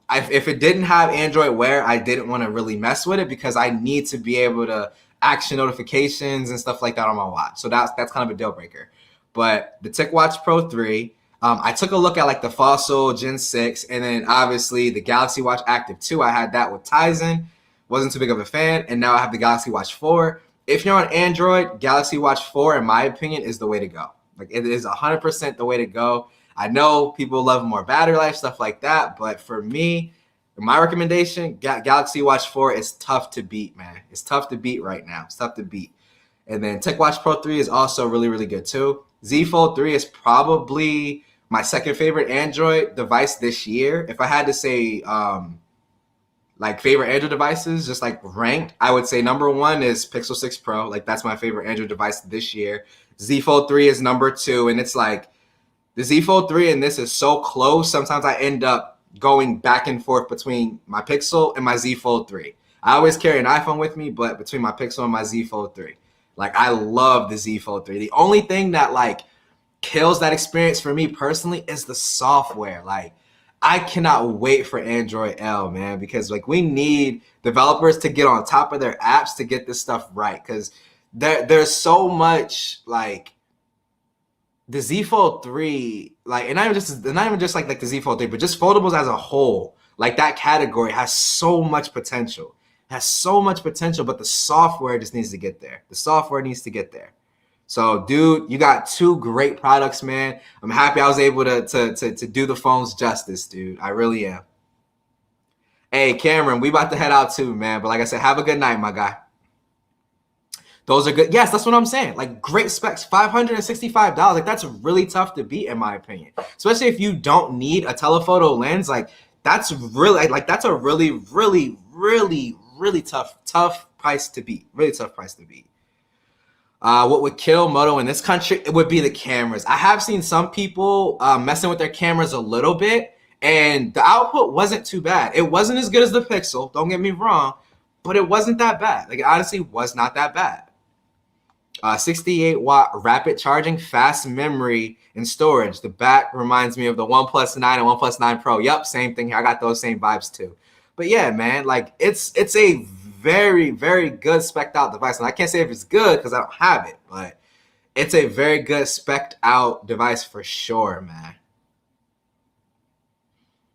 If it didn't have Android Wear, I didn't want to really mess with it because I need to be able to action notifications and stuff like that on my watch. So that's kind of a deal breaker. But the TicWatch Pro 3, I took a look at like the Fossil Gen 6, and then obviously the Galaxy Watch Active 2. I had that with Tizen. Wasn't too big of a fan, and now I have the Galaxy Watch 4. If you're on Android, Galaxy Watch 4, in my opinion, is the way to go. Like, it is 100% the way to go. I know people love more battery life, stuff like that, but for me, my recommendation, Galaxy Watch 4 is tough to beat, man. It's tough to beat right now. It's tough to beat. And then TicWatch Pro 3 is also really, really good too. Z Fold 3 is probably my second favorite Android device this year. If I had to say like favorite Android devices, just like ranked, I would say number 1 is Pixel 6 Pro. Like, that's my favorite Android device this year. Z Fold 3 is number 2, and it's like the Z Fold 3 and this is so close. Sometimes I end up going back and forth between my Pixel and my Z Fold 3. I always carry an iPhone with me, but between my Pixel and my Z Fold 3. Like, I love the Z Fold 3. The only thing that like kills that experience for me personally is the software. Like, I cannot wait for Android L, man, because like we need developers to get on top of their apps to get this stuff right. Because there's so much like the Z Fold 3, like, and not even just like the Z Fold 3, but just foldables as a whole. Like, that category has so much potential. It has so much potential, but the software just needs to get there. The software needs to get there. So, dude, you got 2 great products, man. I'm happy I was able to do the phones justice, dude. I really am. Hey, Cameron, we about to head out too, man. But like I said, have a good night, my guy. Those are good. Yes, that's what I'm saying. Like, great specs, $565. Like, that's really tough to beat, in my opinion. Especially if you don't need a telephoto lens. Like, that's really like that's a really, really, really, really tough price to beat. Really tough price to beat. What would kill Moto in this country? It would be the cameras. I have seen some people messing with their cameras a little bit, and the output wasn't too bad. It wasn't as good as the Pixel, don't get me wrong, but it wasn't that bad. Like, it honestly was not that bad. 68-watt rapid charging, fast memory, and storage. The back reminds me of the OnePlus 9 and OnePlus 9 Pro. Yep, same thing here. I got those same vibes too. But yeah, man, like it's a very, very good spec'd out device. And I can't say if it's good because I don't have it, but it's a very good spec'd out device for sure, man.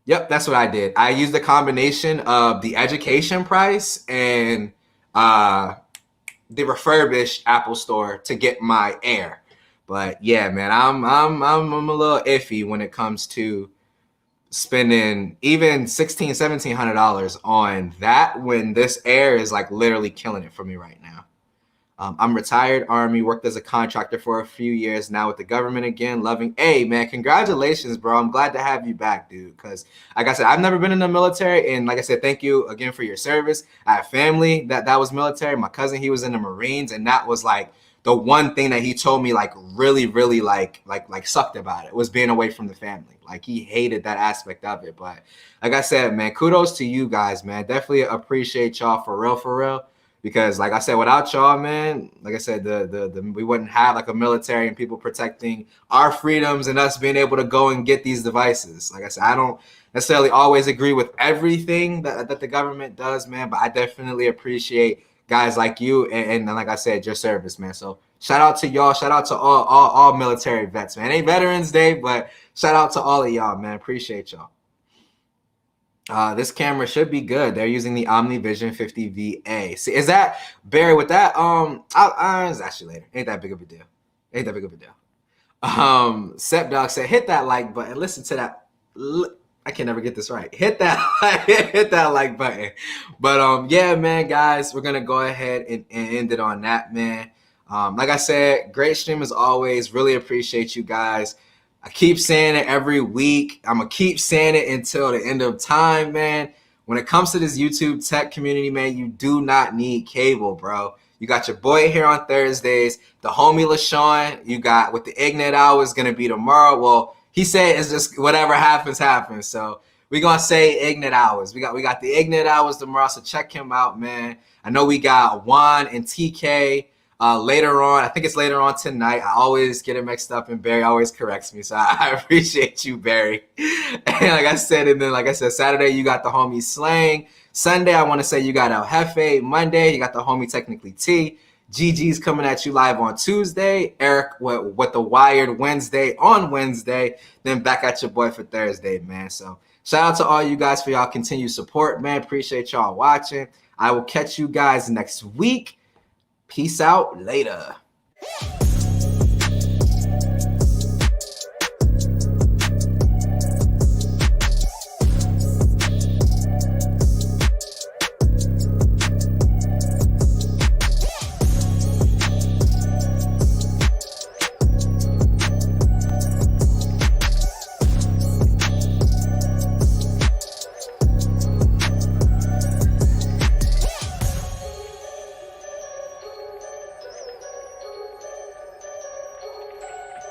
Yep, that's what I did. I used the combination of the education price and the refurbished Apple Store to get my Air. But yeah, man, I'm a little iffy when it comes to spending even $1,600-$1,700 on that when this Air is like literally killing it for me right now. I'm retired Army, worked as a contractor for a few years now with the government again, loving. Hey, man, congratulations, bro. I'm glad to have you back, dude, because like I said, I've never been in the military, and like I said, thank you again for your service. I have family that was military. My cousin, he was in the Marines, and that was like the one thing that he told me like really, really like sucked about it was being away from the family. Like, he hated that aspect of it. But like I said, man, kudos to you guys, man. Definitely appreciate y'all for real. Because like I said, without y'all, man, like I said, we wouldn't have like a military and people protecting our freedoms and us being able to go and get these devices. Like I said, I don't necessarily always agree with everything that the government does, man, but I definitely appreciate guys like you and like I said, your service, man. So shout out to y'all. Shout out to all military vets, man. It ain't Veterans Day, but shout out to all of y'all, man. Appreciate y'all. This camera should be good. They're using the OmniVision 50 VA. See, is that Barry with that? It's actually later. Ain't that big of a deal. Ain't that big of a deal. Sep Dog said, hit that like button. Listen to that. I can never get this right. Hit that, hit that like button. But yeah, man, guys, we're gonna go ahead and end it on that, man. Like I said, great stream as always. Really appreciate you guys. I keep saying it every week. I'm going to keep saying it until the end of time, man. When it comes to this YouTube tech community, man, you do not need cable, bro. You got your boy here on Thursdays, the homie LaShawn. You got with the Ignite Hours going to be tomorrow. Well, he said it's just whatever happens. So we're going to say Ignite Hours. We got the Ignite Hours tomorrow, so check him out, man. I know we got Juan and TK. Later on, I think it's later on tonight. I always get it mixed up, and Barry always corrects me, so I appreciate you, Barry. And like I said, Saturday you got the homie Slang. Sunday, I want to say you got El Jefe. Monday, you got the homie Technically T. GG's coming at you live on Tuesday. Eric with the Wired Wednesday on Wednesday. Then back at your boy for Thursday, man. So shout out to all you guys for y'all continued support, man. Appreciate y'all watching. I will catch you guys next week. Peace out later.